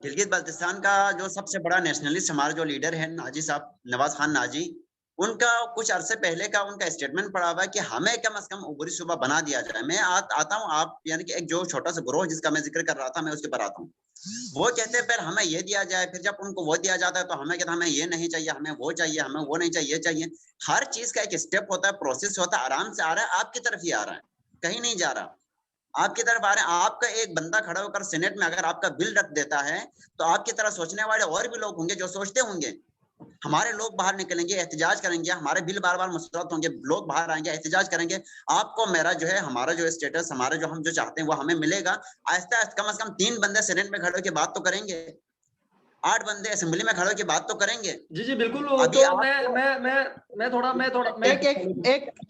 गिलगित बाल्टिस्तान का जो सबसे बड़ा नेशनलिस्ट हमारा जो लीडर है नाजी साहब, नवाज खान नाजी, उनका कुछ अरसे पहले का उनका स्टेटमेंट पड़ा हुआ है कि हमें कम से कम उबूरी सूबा बना दिया जाए। मैं आता हूँ, आप यानी कि एक जो छोटा सा ग्रोह जिसका मैं जिक्र कर रहा था, मैं उसके पर आता हूँ। वो कहते हैं फिर हमें ये दिया जाए, फिर जब उनको वो दिया जाता है तो हमें कहते हैं हमें ये नहीं चाहिए, हमें वो चाहिए, हमें वो नहीं चाहिए, चाहिए। हर चीज का एक स्टेप होता है, प्रोसेस होता है, आराम से आ रहा है, आपकी तरफ ही आ रहा है, कहीं नहीं जा रहा, आपकी तरफ आ रहे हैं। आपका एक बंदा खड़ा होकर सेनेट में अगर आपका बिल रख देता है तो आपकी तरह सोचने वाले और भी लोग होंगे जो सोचते होंगे। हमारे लोग बाहर निकलेंगे, एहतजाज करेंगे, हमारे बिल बार बार मुस्तरद होंगे, लोग बाहर आएंगे, एहतजाज करेंगे, आपको मेरा जो है, हमारा जो स्टेटस, हमारे जो हम जो चाहते हैं वो हमें मिलेगा। आहिस्ता आहिस्ता कम से कम 3 बंदे सेनेट में खड़े होकर बात तो करेंगे, 8 बंदे असेंबली में खड़े होकर बात तो करेंगे। जी बिल्कुल। अभी तो मैं थोड़ा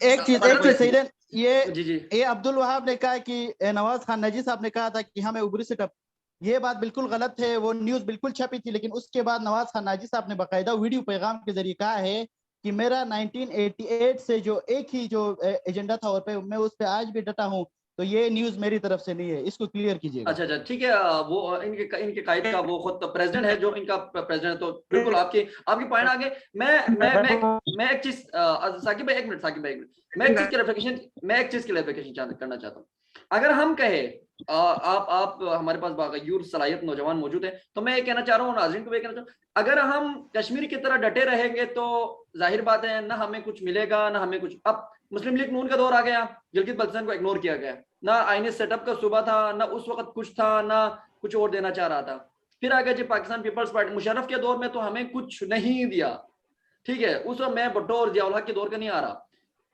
एक चीज सही है। जी ये अब्दुल वहाब ने कहा कि नवाज खान नजी साहब ने कहा था कि हमें उबरी सेटअप, ये बात बिल्कुल गलत है, वो न्यूज बिल्कुल छपी थी, लेकिन उसके बाद नवाज खान नाजी साहब ने बाकायदा वीडियो पैगाम के जरिए कहा है कि मेरा 1988 से जो एक ही जो एजेंडा था और पे मैं उस पर आज भी डटा हूँ, तो ये न्यूज मेरी तरफ से नहीं है, इसको क्लियर कीजिएगा। अच्छा ठीक है। वो इनके कायद का वो खुद प्रेसिडेंट है, जो इनका प्रेसिडेंट है, तो बिल्कुल आपकी पॉइंट आगे। मैं एक चीज साकिब भाई, एक मिनट मैं एक चीज की क्लैरिफिकेशन करना चाहता हूँ। अगर हम कहे आप हमारे पास बागयूर सलाहियत नौजवान मौजूद है, तो मैं ये कहना चाह रहा हूँ, नाज़रीन को ये कहना चाह रहा हूँ, अगर हम कश्मीर की तरह डटे रहेंगे तो जाहिर बात है ना हमें कुछ मिलेगा ना हमें कुछ। अब मुस्लिम लीग नून का दौर आ गया, गिलगित बल्तिस्तान को इग्नोर किया गया, ना आईनी सेटअप का सूबा था, ना उस वक्त कुछ था, ना कुछ और देना चाह रहा था। फिर आ गया जी पाकिस्तान पीपल्स पार्टी, मुशर्रफ के दौर में तो हमें कुछ नहीं दिया, ठीक है। उस वक्त मैं भुट्टो और जियाउल हक के दौर का नहीं आ रहा।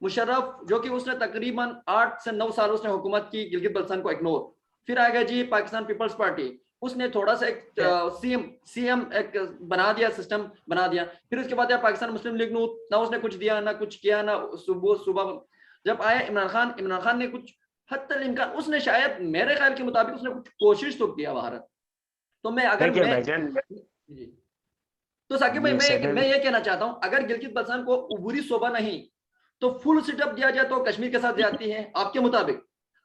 मुशर्रफ जो कि उसने तकरीबन 8 से 9 साल उसने हुकूमत की गिलगित बल्तिस्तान को इग्नोर। फिर आ गया जी पाकिस्तान पीपल्स पार्टी, उसने थोड़ा सा एक सीएम एक बना दिया, सिस्टम बना दिया। फिर उसके बाद पाकिस्तान मुस्लिम लीग नून, ना उसने कुछ दिया ना कुछ किया, ना सुबह जब आया इमरान खान ने कुछ हद तक इम्कान, उसने शायद मेरे ख्याल के मुताबिक उसने कुछ कोशिश तो किया भारत। तो मैं अगर तो साकिब भाई मैं ये कहना चाहता हूं, अगर गिलगित बल्तिस्तान को उबूरी सूबा नहीं तो फुल सेटअप दिया जाए तो कश्मीर के साथ जाती है आपके मुताबिक।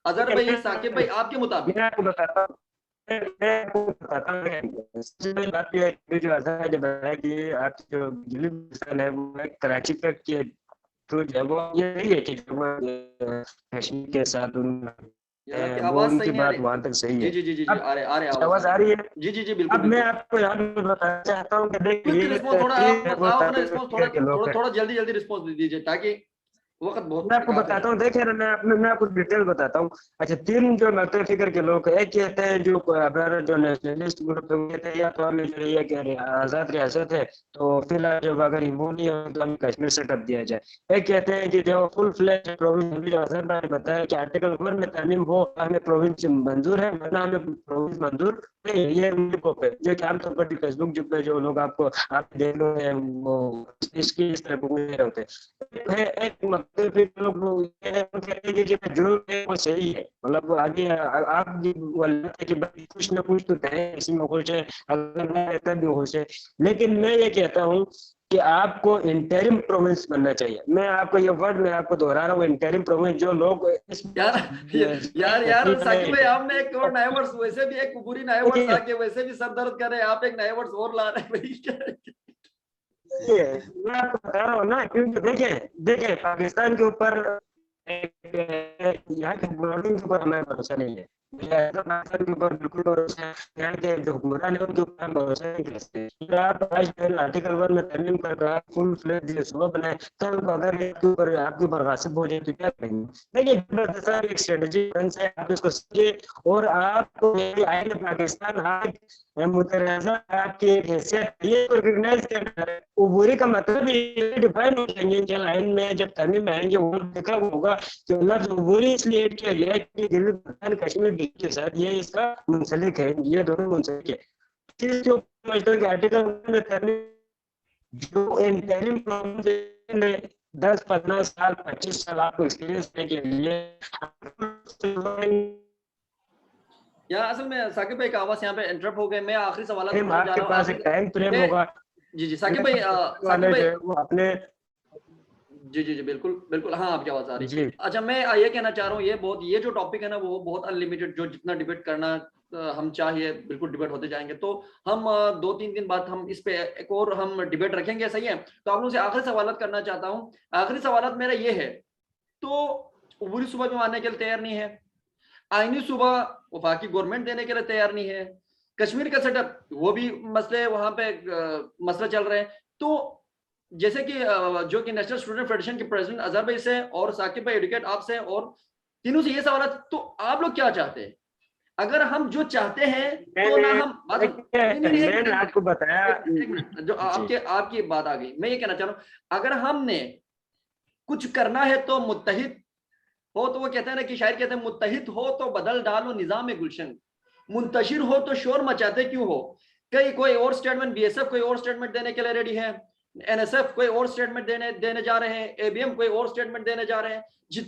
अजहर भाई, साकिब भाई, आपके मुताबिक। मैं आपको बताता हूं बात यह है जो अजहर ने बताया कि आप जो गिलगित बल्तिस्तान है वो एक कराची तक के थ्रू है, वो ये नहीं है कि कश्मीर के साथ वो उनकी बात वहां तक सही है। जी आ रहे आवाज आ रही है? जी बिल्कुल। अब मैं आपको यहाँ पे बताना चाहता हूँ कि देखिए थोड़ा जल्दी रिस्पॉन्स दीजिए ताकि वक्त बहुत। मैं आपको बताता हूँ, देखिए मैं आपको डिटेल बताता हूँ। अच्छा, 3 जो मरते फिक्र के लोग, एक कहते हैं जो अगर जो नेशनलिस्ट ग्रुप कहते हैं या तो हमें जो ये कह रहे हैं आजाद रियासत है तो फिलहाल जब अगर वो नहीं हो तो हमें कश्मीर सेटअप दिया जाए। एक कहते हैं कि जो फुल फ्लैश प्रोविंस, आजाद ने बताया कि आर्टिकल 1 में तालीम हो, हमें प्रोविंस मंजूर है, वरना हमें प्रोविंस मंजूर नहीं। ये उनको पे जो कि आमतौर पर फेसबुक जो पे जो लोग आपको आप देख लो है वो इसकी इस तरह बोल होते हैं। एक फिर लोग कहते हैं कि जो है वो सही है, मतलब आगे आप कि भाई कुछ ना कुछ तो है इसी में खुश है, अगर मैं रहता भी खुश है। लेकिन मैं ये कहता हूँ कि आपको इंटरिम प्रोविंस बनना चाहिए। मैं आपको ये वर्ड मैं आपको दोहरा रहा हूँ, इंटरिम प्रोविंस। जो लोग यार साकिब भाई, आपने एक और नए वर्ड्स, वैसे भी एक पूरी नए वर्ड्स आके वैसे भी सर दर्द कर रहे हैं, आप एक नए वर्ड्स और ला रहे हैं भाई। मैं आपको बता रहा हूँ ना, क्योंकि देखें पाकिस्तान के ऊपर यहाँ के हुक्मरानों के ऊपर हमें भरोसा नहीं है, पाकिस्तान के ऊपर बिल्कुल भरोसा है, यहाँ के जो हुक्मरान है उनके ऊपर भरोसा नहीं कर सकते। आप आर्टिकल 1 में तरमीम कर आप फुल फ्लेज सूबा बनाए, तो अगर आपके ऊपर गासिब हो जाए तो क्या करेंगे? देखिए एक स्ट्रेटेजी है, आप इसको समझिए और आपको आइन पाकिस्तान आज मुतनाज़ा आपकी एक हैसियत ये रिकॉग्नाइज करना है। उबूरी का मतलब ये डिफाइन हो जाएंगे कि आइन में जब तरमीम में आएंगे वो देखा होगा कि लफ्ज उबूरी इसलिए ऐड किया गया है कि गिलगित कश्मीर के साथ ये इसका मुंसलिक है, ये दोनों मुंसलिक है। चीज जो आर्टिकल में तरमीम जो इंटरिम प्रोविजन में 10-15 साल 25 साल आपको एक्सपीरियंस है के लिए या असल में साकिब भाई का आवाज यहाँ पे इंटरप्ट हो गए। मैं आखिरी सवाल पूछना चाह आपके रहा पास एक टाइम फ्रेम होगा। जी जी साकिब भाई, वो अपने जी जी जी बिल्कुल बिल्कुल, हाँ आपकी आवाज आ रही जी। है। अच्छा, मैं ये कहना चाह रहा हूँ ये जो टॉपिक है ना वो बहुत अनलिमिटेड, जो जितना डिबेट करना हम चाहिए बिल्कुल डिबेट होते जाएंगे। तो हम 2-3 दिन बाद हम इस पे एक और हम डिबेट रखेंगे, सही है? तो आप लोगों से आखिरी सवाल करना चाहता हूँ। आखिरी सवाल मेरा ये है, तो उबूरी सूबा भी मानने के लिए तैयार नहीं है, आईनी सूबा वफाकी गवर्नमेंट देने के लिए तैयार नहीं है, कश्मीर का सेटअप वो भी मसले वहां पे मसला चल रहे हैं। तो जैसे कि जो कि नेशनल स्टूडेंट फेडरेशन के प्रेसिडेंट अजहर भाई से और साकिब भाई एडवोकेट आपसे और तीनों से ये सवाल, तो आप लोग क्या चाहते हैं? अगर हम जो चाहते हैं तो ना हम मैंने आपको बताया, एक मिनट, जो आपकी बात आ गई, मैं ये कहना चाह रहा हूं, अगर हमने कुछ करना है तो मुत्तहिद हो, तो वो कहते हैं ना कि शायर कहते हैं मुत्तहिद हो तो बदल डालो निजाम गुलशन, मुंतशिर हो तो शोर मचाते क्यों हो। कई कोई और स्टेटमेंट, बीएसएफ कोई और स्टेटमेंट देने के लिए रेडी है, एनएसएफ कोई और स्टेटमेंट देने जा रहे हैं, एबीएम कोई और स्टेटमेंट देने जा रहे हैं।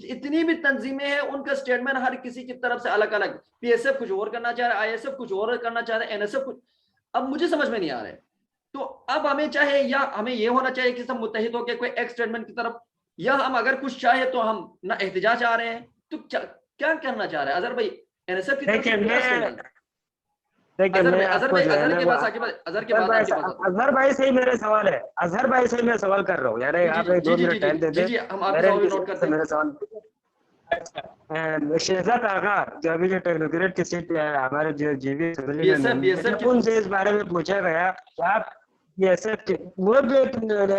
इतनी भी तंजीमें हैं उनका स्टेटमेंट हर किसी की तरफ से अलग अलग, पीएसएफ कुछ और करना चाह रहा है, आईएसएफ कुछ और करना चाह रहा है, एनएसएफ कुछ। अब मुझे समझ में नहीं आ रहा है, तो अब हमें चाहे या हमें ये होना चाहिए कि सब मुत्तहिद होकर कोई एक स्टेटमेंट की तरफ, या हम अगर कुछ चाहे तो हम ना एहतिजाज चाह रहे हैं, तो क्या करना चाह रहे हैं अजहर भाई? एनएसएफ की तरफ से क्या स्टेटमेंट? अजहर भाई से ही मेरा सवाल है, अजहर भाई से मैं सवाल कर रहा हूँ यार, आप 2 मिनट टाइम दे दे। मेरा सवाल शहजाद आगा जो अभी जो टेक्नोक्रेट की सीट हमारे जो जीवी उनसे इस बारे में पूछा गया कि आप बीएसएफ के, वो भी एक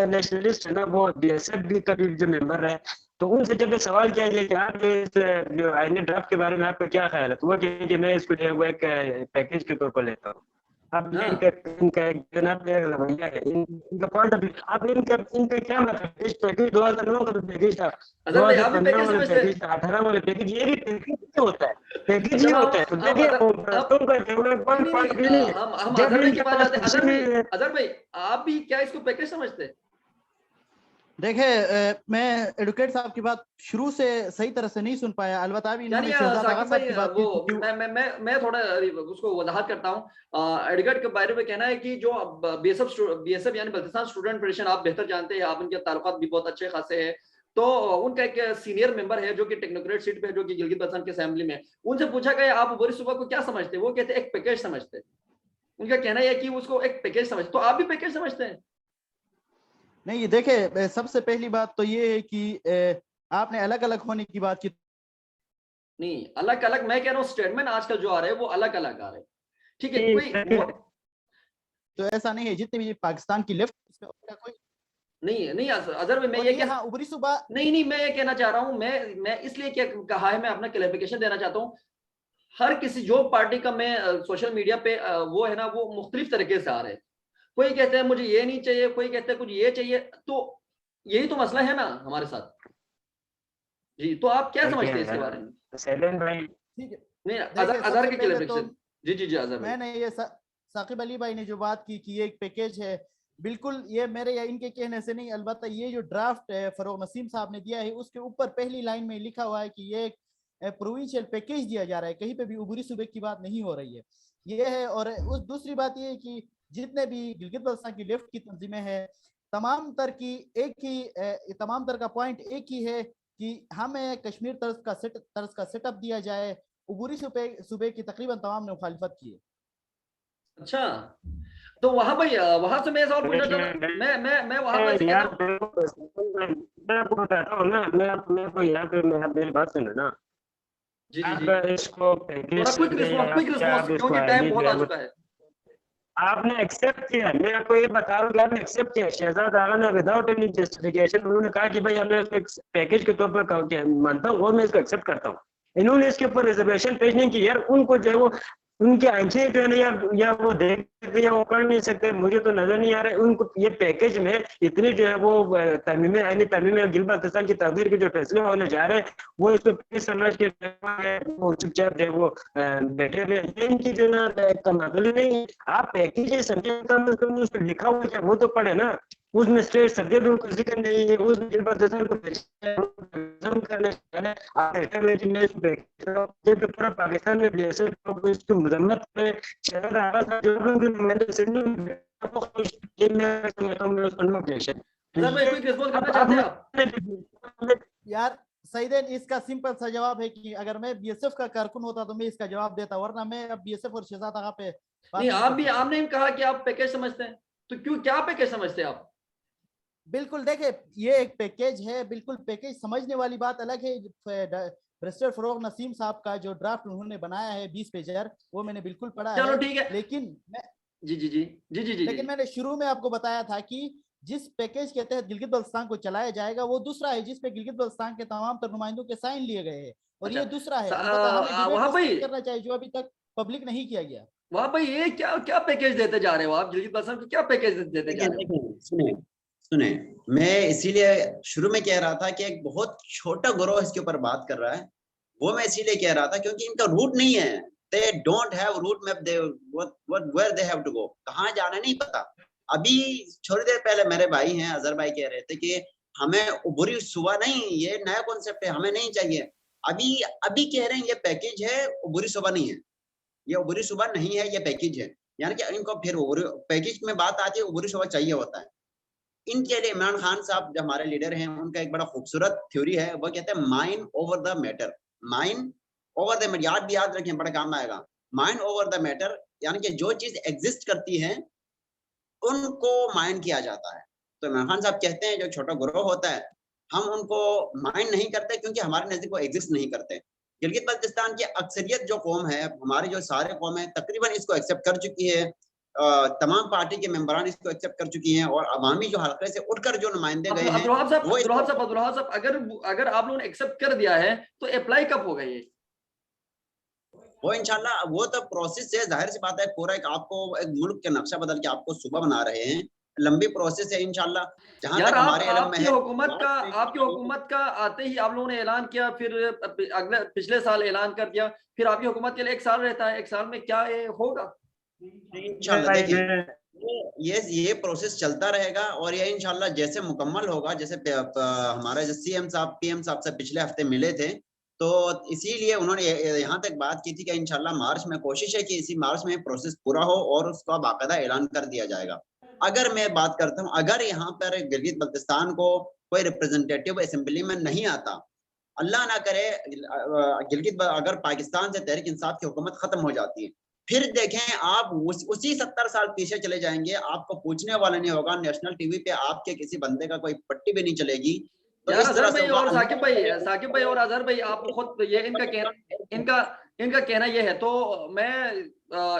नेशनलिस्ट है ना, वो बीएसएफ भी कभी जो मेंबर है, तो उनसे जब सवाल किया गया कि आप जो आईनी ड्राफ्ट के बारे में आपका क्या ख्याल है, तो वो कहें कि मैं इसको जो है एक पैकेज के तौर पर लेता हूँ। अब इनका जनाब रवैया है, इनका पॉइंट ऑफ व्यू, अब इनका क्या मतलब, इस पैकेज 2009 का पैकेज था, 2015 वाला पैकेज था, 18 वाला पैकेज, ये भी पैकेज होता है, पैकेज ही होता है। तो देखिए अजहर भाई आप भी क्या इसको पैकेज समझते हैं? देखे, मैं एडवोकेट साहब की बात शुरू से सही तरह से नहीं सुन पाया, अलबत्ता अभी मैं थोड़ा उसको वजाहत करता हूँ। एडवोकेट के बारे में कहना है कि जो बीएसएफ यानी बल्तिस्तान स्टूडेंट फेडरेशन, आप बेहतर जानते हैं, आप उनके ताल्लुकात भी बहुत अच्छे खासे हैं। तो उनका एक सीनियर मेंबर है जो कि टेक्नोक्रेट सीट पे है, जो कि गिलगित बल्तिस्तान की असेंबली में, उनसे पूछा गया आप उबूरी सूबा को क्या समझते हैं, वो कहते हैं एक पैकेज समझते हैं। उनका कहना है कि उसको एक पैकेज समझते, तो आप भी पैकेज समझते हैं? नहीं, देखे, सबसे पहली बात तो ये है कि आपने अलग अलग होने की बात की। नहीं, अलग अलग मैं कह रहा हूँ स्टेटमेंट आजकल जो आ रहे हैं वो अलग अलग आ रहे हैं, ठीक है? कोई तो ऐसा नहीं है, जितने भी पाकिस्तान की लेफ्ट कोई नहीं अजहर में मैं ये क्या, हाँ उबरी सूबा नहीं मैं ये कहना चाह रहा हूँ, मैं इसलिए क्या कहा है, मैं अपना क्लैरिफिकेशन देना चाहता हूँ। हर किसी जो पार्टी का मैं सोशल मीडिया पे वो है ना, वो मुख्तलिफ तरीके से आ रहे हैं। कोई कहते हैं मुझे ये नहीं चाहिए, कोई कहते हैं कुछ ये चाहिए, तो यही तो मसला है ना हमारे साथ जी। तो आप क्या समझते हैं इसके बारे में? सैलन भाई ठीक है, नहीं अजहर के क्लैरिफिकेशन। जी अजहर भाई, मैंने ये साकिब अली भाई ने जो बात की कि ये एक पैकेज है, बिल्कुल ये मेरे या इनके कहने से नहीं, अलबत्ता ये जो ड्राफ्ट है फरोग नसीम साहब ने दिया है, उसके ऊपर पहली लाइन में लिखा हुआ है कि ये एक प्रोविंशियल पैकेज दिया जा रहा है, कहीं पे भी उबूरी सूबे की बात नहीं हो रही है, ये है। और उस दूसरी बात ये है कि जितने भी गिलगित बल्तिस्तान की लेफ्ट की तंजीमें हैं, तमाम तर का पॉइंट एक ही है कि हमें कश्मीर तर्ज का सेटअप दिया जाए। उबूरी सूबे की तकरीबन तमाम ने मुखालिफत की है। अच्छा, तो वहां भाई वहां से मैं सवाल पूछना चाहता हूँ, मैं वहां पर यार मैं आपको बताता हूँ ना, मैं आपको यहाँ पे मेरी बात सुनो ना। जी जी आप जी, इसको थोड़ा पैकेज क्विक समझे रिस्पॉन्स, या क्विक क्या रिस्पॉन्स आप इसको क्योंकि टाइम आईडी जो बहुत है आ वो चुका है। आपने एक्सेप्ट किया। मैं आपको ये बता रहा हूँ कि आपने एक्सेप्ट किया। शहजाद आगा ने विदाउट एनी जस्टिफिकेशन उन्होंने कहा कि भाई हमने इसको एक पैकेज के तौर पर मानता हूँ और मैं इसको एक्सेप्ट करता हूँ। इन्होंने इसके ऊपर रिजर्वेशन पेश नहीं की। यार उनको जो है वो उनकी आंखें जो है ना, या वो देख सकते या वो कर नहीं सकते, मुझे तो नजर नहीं आ रहा है उनको ये पैकेज में इतनी जो है वो तरमीमें यानी तरमीम गिल बाल्टिस्तान की तकदीर के जो फैसले होने जा रहे हैं वो इसको प्लीज समझ के वो चुपचाप जो है वो बैठे हुए हैं। ये इनकी जो ना तमाकली नहीं है। आप पैकेज समझे, कम से कम उस पर लिखा हुआ है वो तो पढ़े ना। उसमें स्टेट सब्जेक्ट का जिक्र नहीं है, उसमें गिल बाल्टिस्तान को करने आप बैठे हुए कि मैं इस पैकेज पूरा पाकिस्तान में जैसे लोग इसकी मजम्मत पे शहर आ रहा था जो लोग नुमाइंदे सिडनी में ये मैं समझता हूँ, मैं उसका नो ऑब्जेक्शन। अजहर भाई ये क्विक रिस्पॉन्स करना अब चाहते हैं आप? यार सईदेन, इसका सिंपल सा जवाब है कि अगर मैं बीएसएफ का कारकुन होता तो मैं इसका जवाब देता, वरना मैं अब बीएसएफ और शहजाद आगा पे बात नहीं, नहीं आप कर भी, सकता। आपने कहा कि आप पैकेज समझते हैं, तो क्यों, क्या पैकेज समझते हैं आप? बिल्कुल, देखे ये एक पैकेज है, बिल्कुल पैकेज समझने वाली बात अलग है। बैरिस्टर फरोग नसीम साहब का जो ड्राफ्ट उन्होंने बनाया है 20 पेजर, वो मैंने बिल्कुल पढ़ा चलो है। ठीक है। लेकिन मैं जी जी जी जी जी जी लेकिन जी। मैंने शुरू में आपको बताया था कि जिस पैकेज के तहत गिलगित बल्तिस्तान को चलाया जाएगा वो दूसरा है, जिसपे गिलगित बल्तिस्तान के तमाम तर नुमाइंदों के साइन लिए गए हैं, और अच्छा, ये दूसरा है। अलबत्ता हमें डिबेट वहां उस भाई, पर करना चाहिए जो अभी तक पब्लिक नहीं किया गया। वहां भाई ये क्या क्या पैकेज देते जा रहे हो आप गिलगित बल्तिस्तान को, क्या पैकेज देते जा देखिए रहे हो? देखिए, सुने सुने, मैं इसीलिए शुरू में कह रहा था कि एक बहुत छोटा ग्रोह इसके ऊपर बात कर रहा है। वो मैं इसीलिए कह रहा था क्योंकि इनका रूट नहीं है। They don't have route map, they what where they have to go, कहां जाना नहीं पता। अभी थोड़ी देर पहले मेरे भाई हैं अजहर भाई कह रहे थे कि हमें उभरी सुबह नहीं, ये नया कॉन्सेप्ट है, हमें नहीं चाहिए। अभी अभी कह रहे हैं ये पैकेज है, उभरी सुबह नहीं है। ये उभरी सुबह नहीं है, ये पैकेज है। यानी कि इनको फिर पैकेज में बात आती है, उभरी सुबह चाहिए होता है। इनके लिए इमरान खान साहब जो हमारे लीडर हैं, उनका एक बड़ा खूबसूरत थ्योरी है। वो कहते हैं mind over the matter. Mind over the matter, याद भी याद रखें, बड़ा काम आएगा। माइंड ओवर द मैटर, यानी कि जो चीज एग्जिस्ट करती है उनको माइंड किया जाता है। तो इमरान खान साहब कहते हैं जो छोटा ग्रोह होता है हम उनको माइंड नहीं करते क्योंकि हमारे नजदीक वो एग्जिस्ट नहीं करते। गिलगित बल्तिस्तान की अक्सरियत जो कौम है, हमारी जो सारे कौम है, तकरीबन इसको एक्सेप्ट कर चुकी है। तमाम पार्टी के मेंबरान इसको एक्सेप्ट कर चुकी हैं, और अवामी जो हल्के से उठकर जो नुमाइंदे गए हैं अब्दुल साहब, वो अब्दुल इसको साहब, अब्दुल साहब, अगर अगर आप लोगों ने एक्सेप्ट कर दिया है तो अप्लाई कब होगा ये? वो इंशाल्लाह वो तो प्रोसेस है, जाहिर सी बात है। पूरा एक आपको एक मुल्क के नक्शा बदल के आपको सूबा बना रहे हैं, लंबी प्रोसेस है इंशाल्लाह। जहां यार तक आप, हमारे इल्म में है आपकी हुकूमत का आते ही आप लोगों ने ऐलान किया, फिर अगले पिछले साल ऐलान कर दिया, फिर आपकी हुकूमत के लिए 1 साल रहता है, 1 साल में क्या ये होगा? इंशाल्लाह। देखें ये प्रोसेस चलता रहेगा, और ये इंशाल्लाह जैसे मुकम्मल होगा, जैसे हमारे जो सीएम साहब पीएम साहब से पिछले हफ्ते मिले थे, तो इसीलिए उन्होंने यहाँ तक बात की थी कि इंशाल्लाह मार्च में कोशिश है कि इसी मार्च में प्रोसेस पूरा हो और उसका बाकायदा ऐलान कर दिया जाएगा। अगर मैं बात करता हूँ, अगर यहाँ पर गिलगित बल्तिस्तान को कोई रिप्रेजेंटेटिव असेंबली में नहीं आता, अल्लाह ना करे गिलगित अगर पाकिस्तान से तहरीक इंसाफ की हुकूमत खत्म हो जाती है, फिर देखें आप उसी 70 साल पीछे चले जाएंगे, आपको पूछने वाला नहीं होगा। नेशनल टीवी पे आपके किसी बंदे का कोई पट्टी भी नहीं चलेगी। तो यार इस अजहर तरह से भाई होगा। और अल्लाह करे साकिब भाई और अजहर भाई, आप खुद ये इनका इनका कहना ये है, तो मैं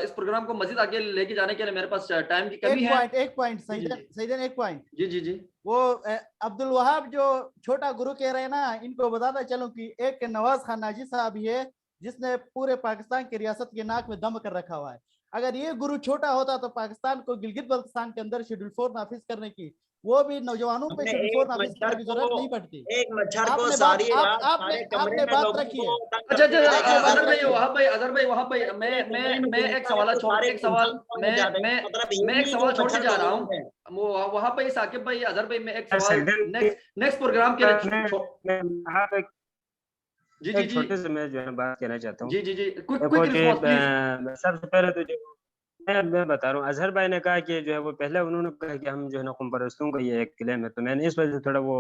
इस प्रोग्राम को मजीद आगे लेके जाने के लिए मेरे पास टाइम की कमी है। एक पॉइंट सईदन, एक पॉइंट। जी जी जी। वो अब्दुल वहाब जो छोटा गुरु कह रहे हैं ना, इनको बताता चलूं कि एक नवाज खान नाजी साहब ही है जिसने पूरे पाकिस्तान की रियासत के नाक में दम कर रखा हुआ है। अगर ये गुरु छोटा होता तो पाकिस्तान को गिलगित बल्तिस्तान के अंदर शेड्यूल 4 नाफिज करने की, वो भी नौजवानों पे हमने शेड्यूल 4 एक नाफिज मच्छर करने की जरूरत नहीं पड़ती। को एक मच्छर को आपने बात सारी रात आपने सारे कमरे आपने में बात लोगों रखी है। को तंग अच्छा करते अच्छा, हुए देखा आपने है। बात रखी है। अजहर भाई वहां पे मैं एक सवाल छोड़ सारे एक सवाल इंसान पानी जा रहे हैं, मतलब मैं एक यही जो सवाल छोड़ के मच्छर जा रहा मौजूद है। हूँ। वहां पे साकिब भाई, अजहर भाई, मैं एक सवाल सईदन नेक्स्ट प्रोग्राम के लिए आप जी जी एक जी छोटे से मैं जो है बात कहना चाहता हूँ। जी जी जी, क्विक देखो क्विक जी रिस्पॉन्स प्लीज। सबसे पहले तो जो मैं बता रहा हूँ, अजहर भाई ने कहा कि जो है वो पहले उन्होंने कहा कि हम जो है ना कौम परस्तों का ये एक क्लेम है, तो मैंने इस वजह से थोड़ा वो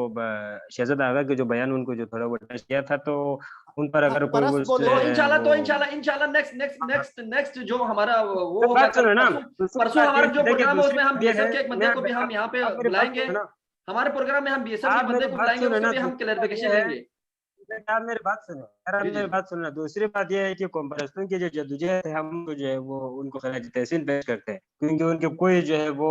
शहजाद आगा के जो बयान उनको जो थोड़ा वो टच किया था, तो उन पर अगर हक कोई परस्त वो बोले तो वो इंशाल्लाह नेक्स्ट जो हमारा वो होगा बात सुनो ना, दूसरी परसों बात हमारा जो देखिए, प्रोग्राम है दूसरी उसमें हम बात ये बीएसएफ है, के एक बंदे मैं को भी हम यहाँ पे आप मेरी बात बुलाएंगे। सुनो ना, हमारे प्रोग्राम में हम बीएसएफ के आप बंदे मेरी को बात बुलाएंगे, सुनो उससे ना, भी हम दूसरी बात क्लैरिफिकेशन ये है, लेंगे। आप मेरी बात सुनो यार, आप जी मेरी जी बात सुनो ना। दूसरी बात यह है कि कौम परस्तों की जो जद्दोजहद है, हम जो है वो उनको खराज तहसीन पेश करते हैं, क्योंकि उनके कोई जो है वो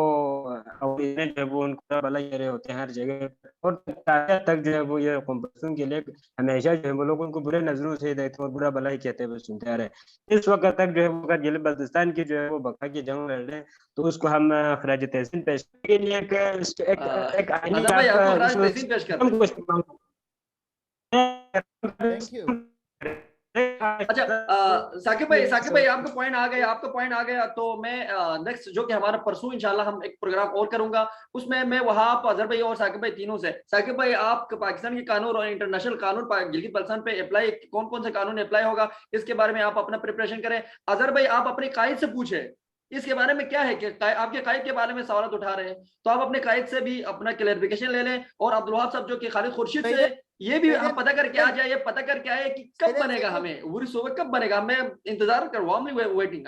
जो है वो उनको भला कह रहे होते हैं हर जगह, और ताकत तक जो है वो ये कौम परस्तों के लिए हमेशा जो है वो लोग उनको बुरे नजरों से देखते हैं और बुरा भला ही कहते हैं, बस सुनते आ रहे हैं। इस वक्त तक जो है वो अगर गिलगित बल्तिस्तान की जो है वो बका की जंग लड़ रहे हैं, तो उसको हम खराज तहसीन पेश के लिए एक आईनी अजहर भाई आप आपको खराज इसमें तहसीन पेश कर रहे हैं। Thank you. अच्छा साकिब भाई आपका पॉइंट आ गया, तो मैं नेक्स्ट जो कि हमारा परसों इंशाल्लाह हम एक प्रोग्राम और करूंगा, उसमें मैं वहां आप अजहर भाई और साकिब भाई तीनों से, साकिब भाई आप पाकिस्तान के कानून और इंटरनेशनल कानून गिलगित बल्तिस्तान पे अप्लाई कौन कौन से कानून अप्लाई होगा इसके बारे में आप अपना प्रिपरेशन करें। अजहर भाई आप अपने कायद से पूछे इसके बारे में क्या है कि आपके कायद के बारे में सवाल उठा रहे हैं, तो आप अपने कायद से भी अपना क्लैरिफिकेशन ले लें, और अब्दुल वहाब साहब जो कि खालिद खुर्शीद से ये भी हम पता करके आ जाए, पता करके आए कि कब बनेगा, हमें उबरी सोबत कब बनेगा, मैं इंतजार कर रहा हूँ, वेटिंग।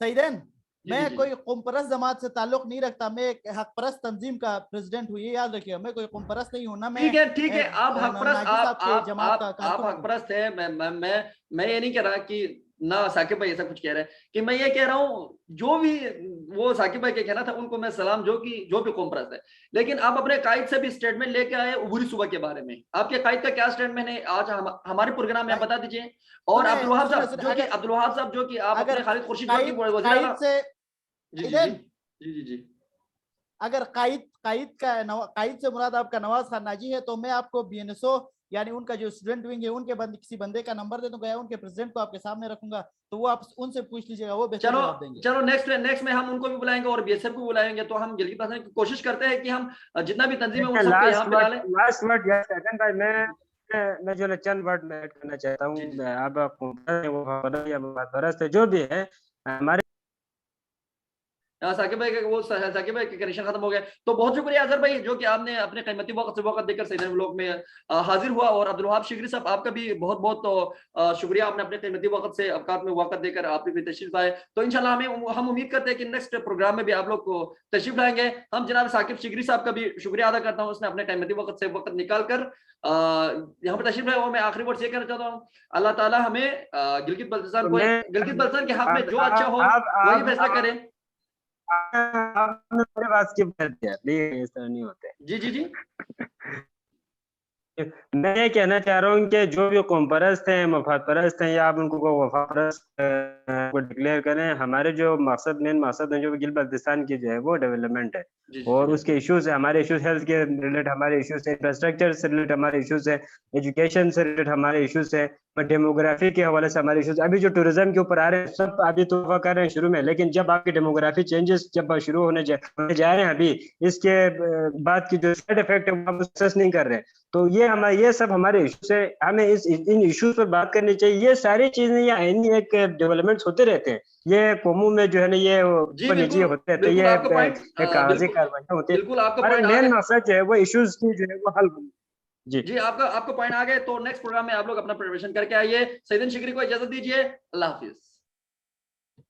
सईदैन, जी, मैं जी। कोई कौम परस्त जमात से ताल्लुक नहीं रखता, मैं एक हक परस्त तंजीम का प्रेसिडेंट हूँ, ये याद रखिए। मैं कोई कौम परस्त नहीं हूँ ना, मैं ठीक है आप हक परस्त, नाजी साहब के जमात का आप कारकुन हक हूँ। परस्त है। मैं ये नहीं कह रहा कि ना साकिब भाई ऐसा कुछ कह रहे हैं, कि मैं ये कह रहा हूँ जो भी वो साकिब भाई के कहना था उनको मैं सलाम, जो भी कौम परस्त है, लेकिन आप अपने कायद से भी स्टेटमेंट लेके आए उबरी सुबह के बारे में, आपके कायद का क्या स्टेटमेंट है आज हमारे प्रोग्राम में आप बता दीजिए। और सुने अब्दुल वहाब सुने साहब सुने, जो कि आप अगर अपने खालिद खुर्शीद जो कि कायद वज़ीर कायद आला। से जी जी जी सईदैन, जी जी जी अगर कायद से मुराद आपका नवाज खान नाजी है, तो मैं आपको बीएनएसओ यानी उनका जो स्टूडेंट विंग है उनके किसी बंदे का नंबर दे दूंगा, या उनके प्रेसिडेंट को आपके सामने रखूंगा, तो वो आप उनसे पूछ लीजिएगा, वो बेहतर चलो जवाब देंगे। चलो नेक्स्ट में हम उनको भी बुलाएंगे और बीएसएफ को बुलाएंगे, तो हम गिलगित बल्तिस्तान की कोशिश करते हैं कि हम जितना भी तंजीम है उन सबको यहाँ पे ला लें। लास्ट वर्ड यार सैजन भाई, मैं जो है चंद वर्ड में ऐड करना चाहता जी हूँ। जी आप वो या बात है जो भी है हमारे साकिब भाई का वो साकिब भाई का कनेक्शन खत्म हो गया, तो बहुत शुक्रिया अजहर भाई जो कि आपने अपने कीमती वक्त से वक्त देकर सईदैन व्लॉग में हाजिर हुआ, और अब्दुल वहाब शिगरी साहब आपका भी बहुत बहुत शुक्रिया, आपने अपने कीमती वक्त से अवकात में वक्त देकर आप भी तशरीफ आए। तो इंशाल्लाह हम उम्मीद करते हैं कि नेक्स्ट प्रोग्राम में भी आप लोग को तशरीफ लाएंगे। हम जनाब साकिब शिगरी साहब का भी शुक्रिया अदा करता हूँ, उसने अपने कीमती वक्त से वक्त निकाल कर यहाँ पर तशरीफ लाए। और मैं आखिरी वर्ड ये कहना चाहता हूँ, अल्लाह ताला हमें गिलगित बल्तिस्तान को गिलगित बल्तिस्तान के हक में जो अच्छा हो वही फैसला करें। आपने मेरे बात स्किप कर दिया, प्लीज ऐसा नहीं होता है। जी जी जी मैं ये कहना चाह रहा हूँ कि जो भी कौम परस्त हैं, मफाद परस्त हैं, या आप उनको वफा परस्त को डिक्लेयर करें, हमारे जो मेन मकसद है जो गिलगित बल्तिस्तान की जो है वो डेवलपमेंट है, जी और जी उसके इश्यूज है, हमारे इश्यूज हेल्थ के रिलेटेड हमारे इश्यूज है, इंफ्रास्ट्रक्चर से रिलेटेड हमारे इश्यूज है, एजुकेशन से रिलेटेड हमारे इश्यूज है, डेमोग्राफी के हवाले से हमारे इश्यूज। अभी जो टूरिज्म के ऊपर आ रहे हैं सब अभी तो कर रहे हैं शुरू में, लेकिन जब आपकी डेमोग्राफी चेंजेस जब शुरू होने जा रहे हैं अभी, इसके बाद की जो साइड इफेक्ट है वो हम डिस्कस नहीं कर रहे हैं। तो ये सब हमारे इश्यूज है, हमें इन इश्यूज पर बात करनी चाहिए। ये सारी चीजें ये आईनी एक डेवलपमेंट्स होते रहते हैं, ये कौमों में जो है ना ये जी ऊपर नीचे बिल्कुल होते रहते हैं, बिल्कुल ये आपका पॉइंट कागजी बिल्कुल कार्रवाइयां होती है। बिल्कुल आपका हमारे पॉइंट आ मेन गया। मकसद जो है वो इश्यूज की जो है वो हल जी जी आपका पॉइंट आ गया, तो नेक्स्ट प्रोग्राम में आप लोग अपना प्रिपरेशन करके आइए। सईदैन शिगरी को इजाजत दीजिए, अल्लाह हाफिज।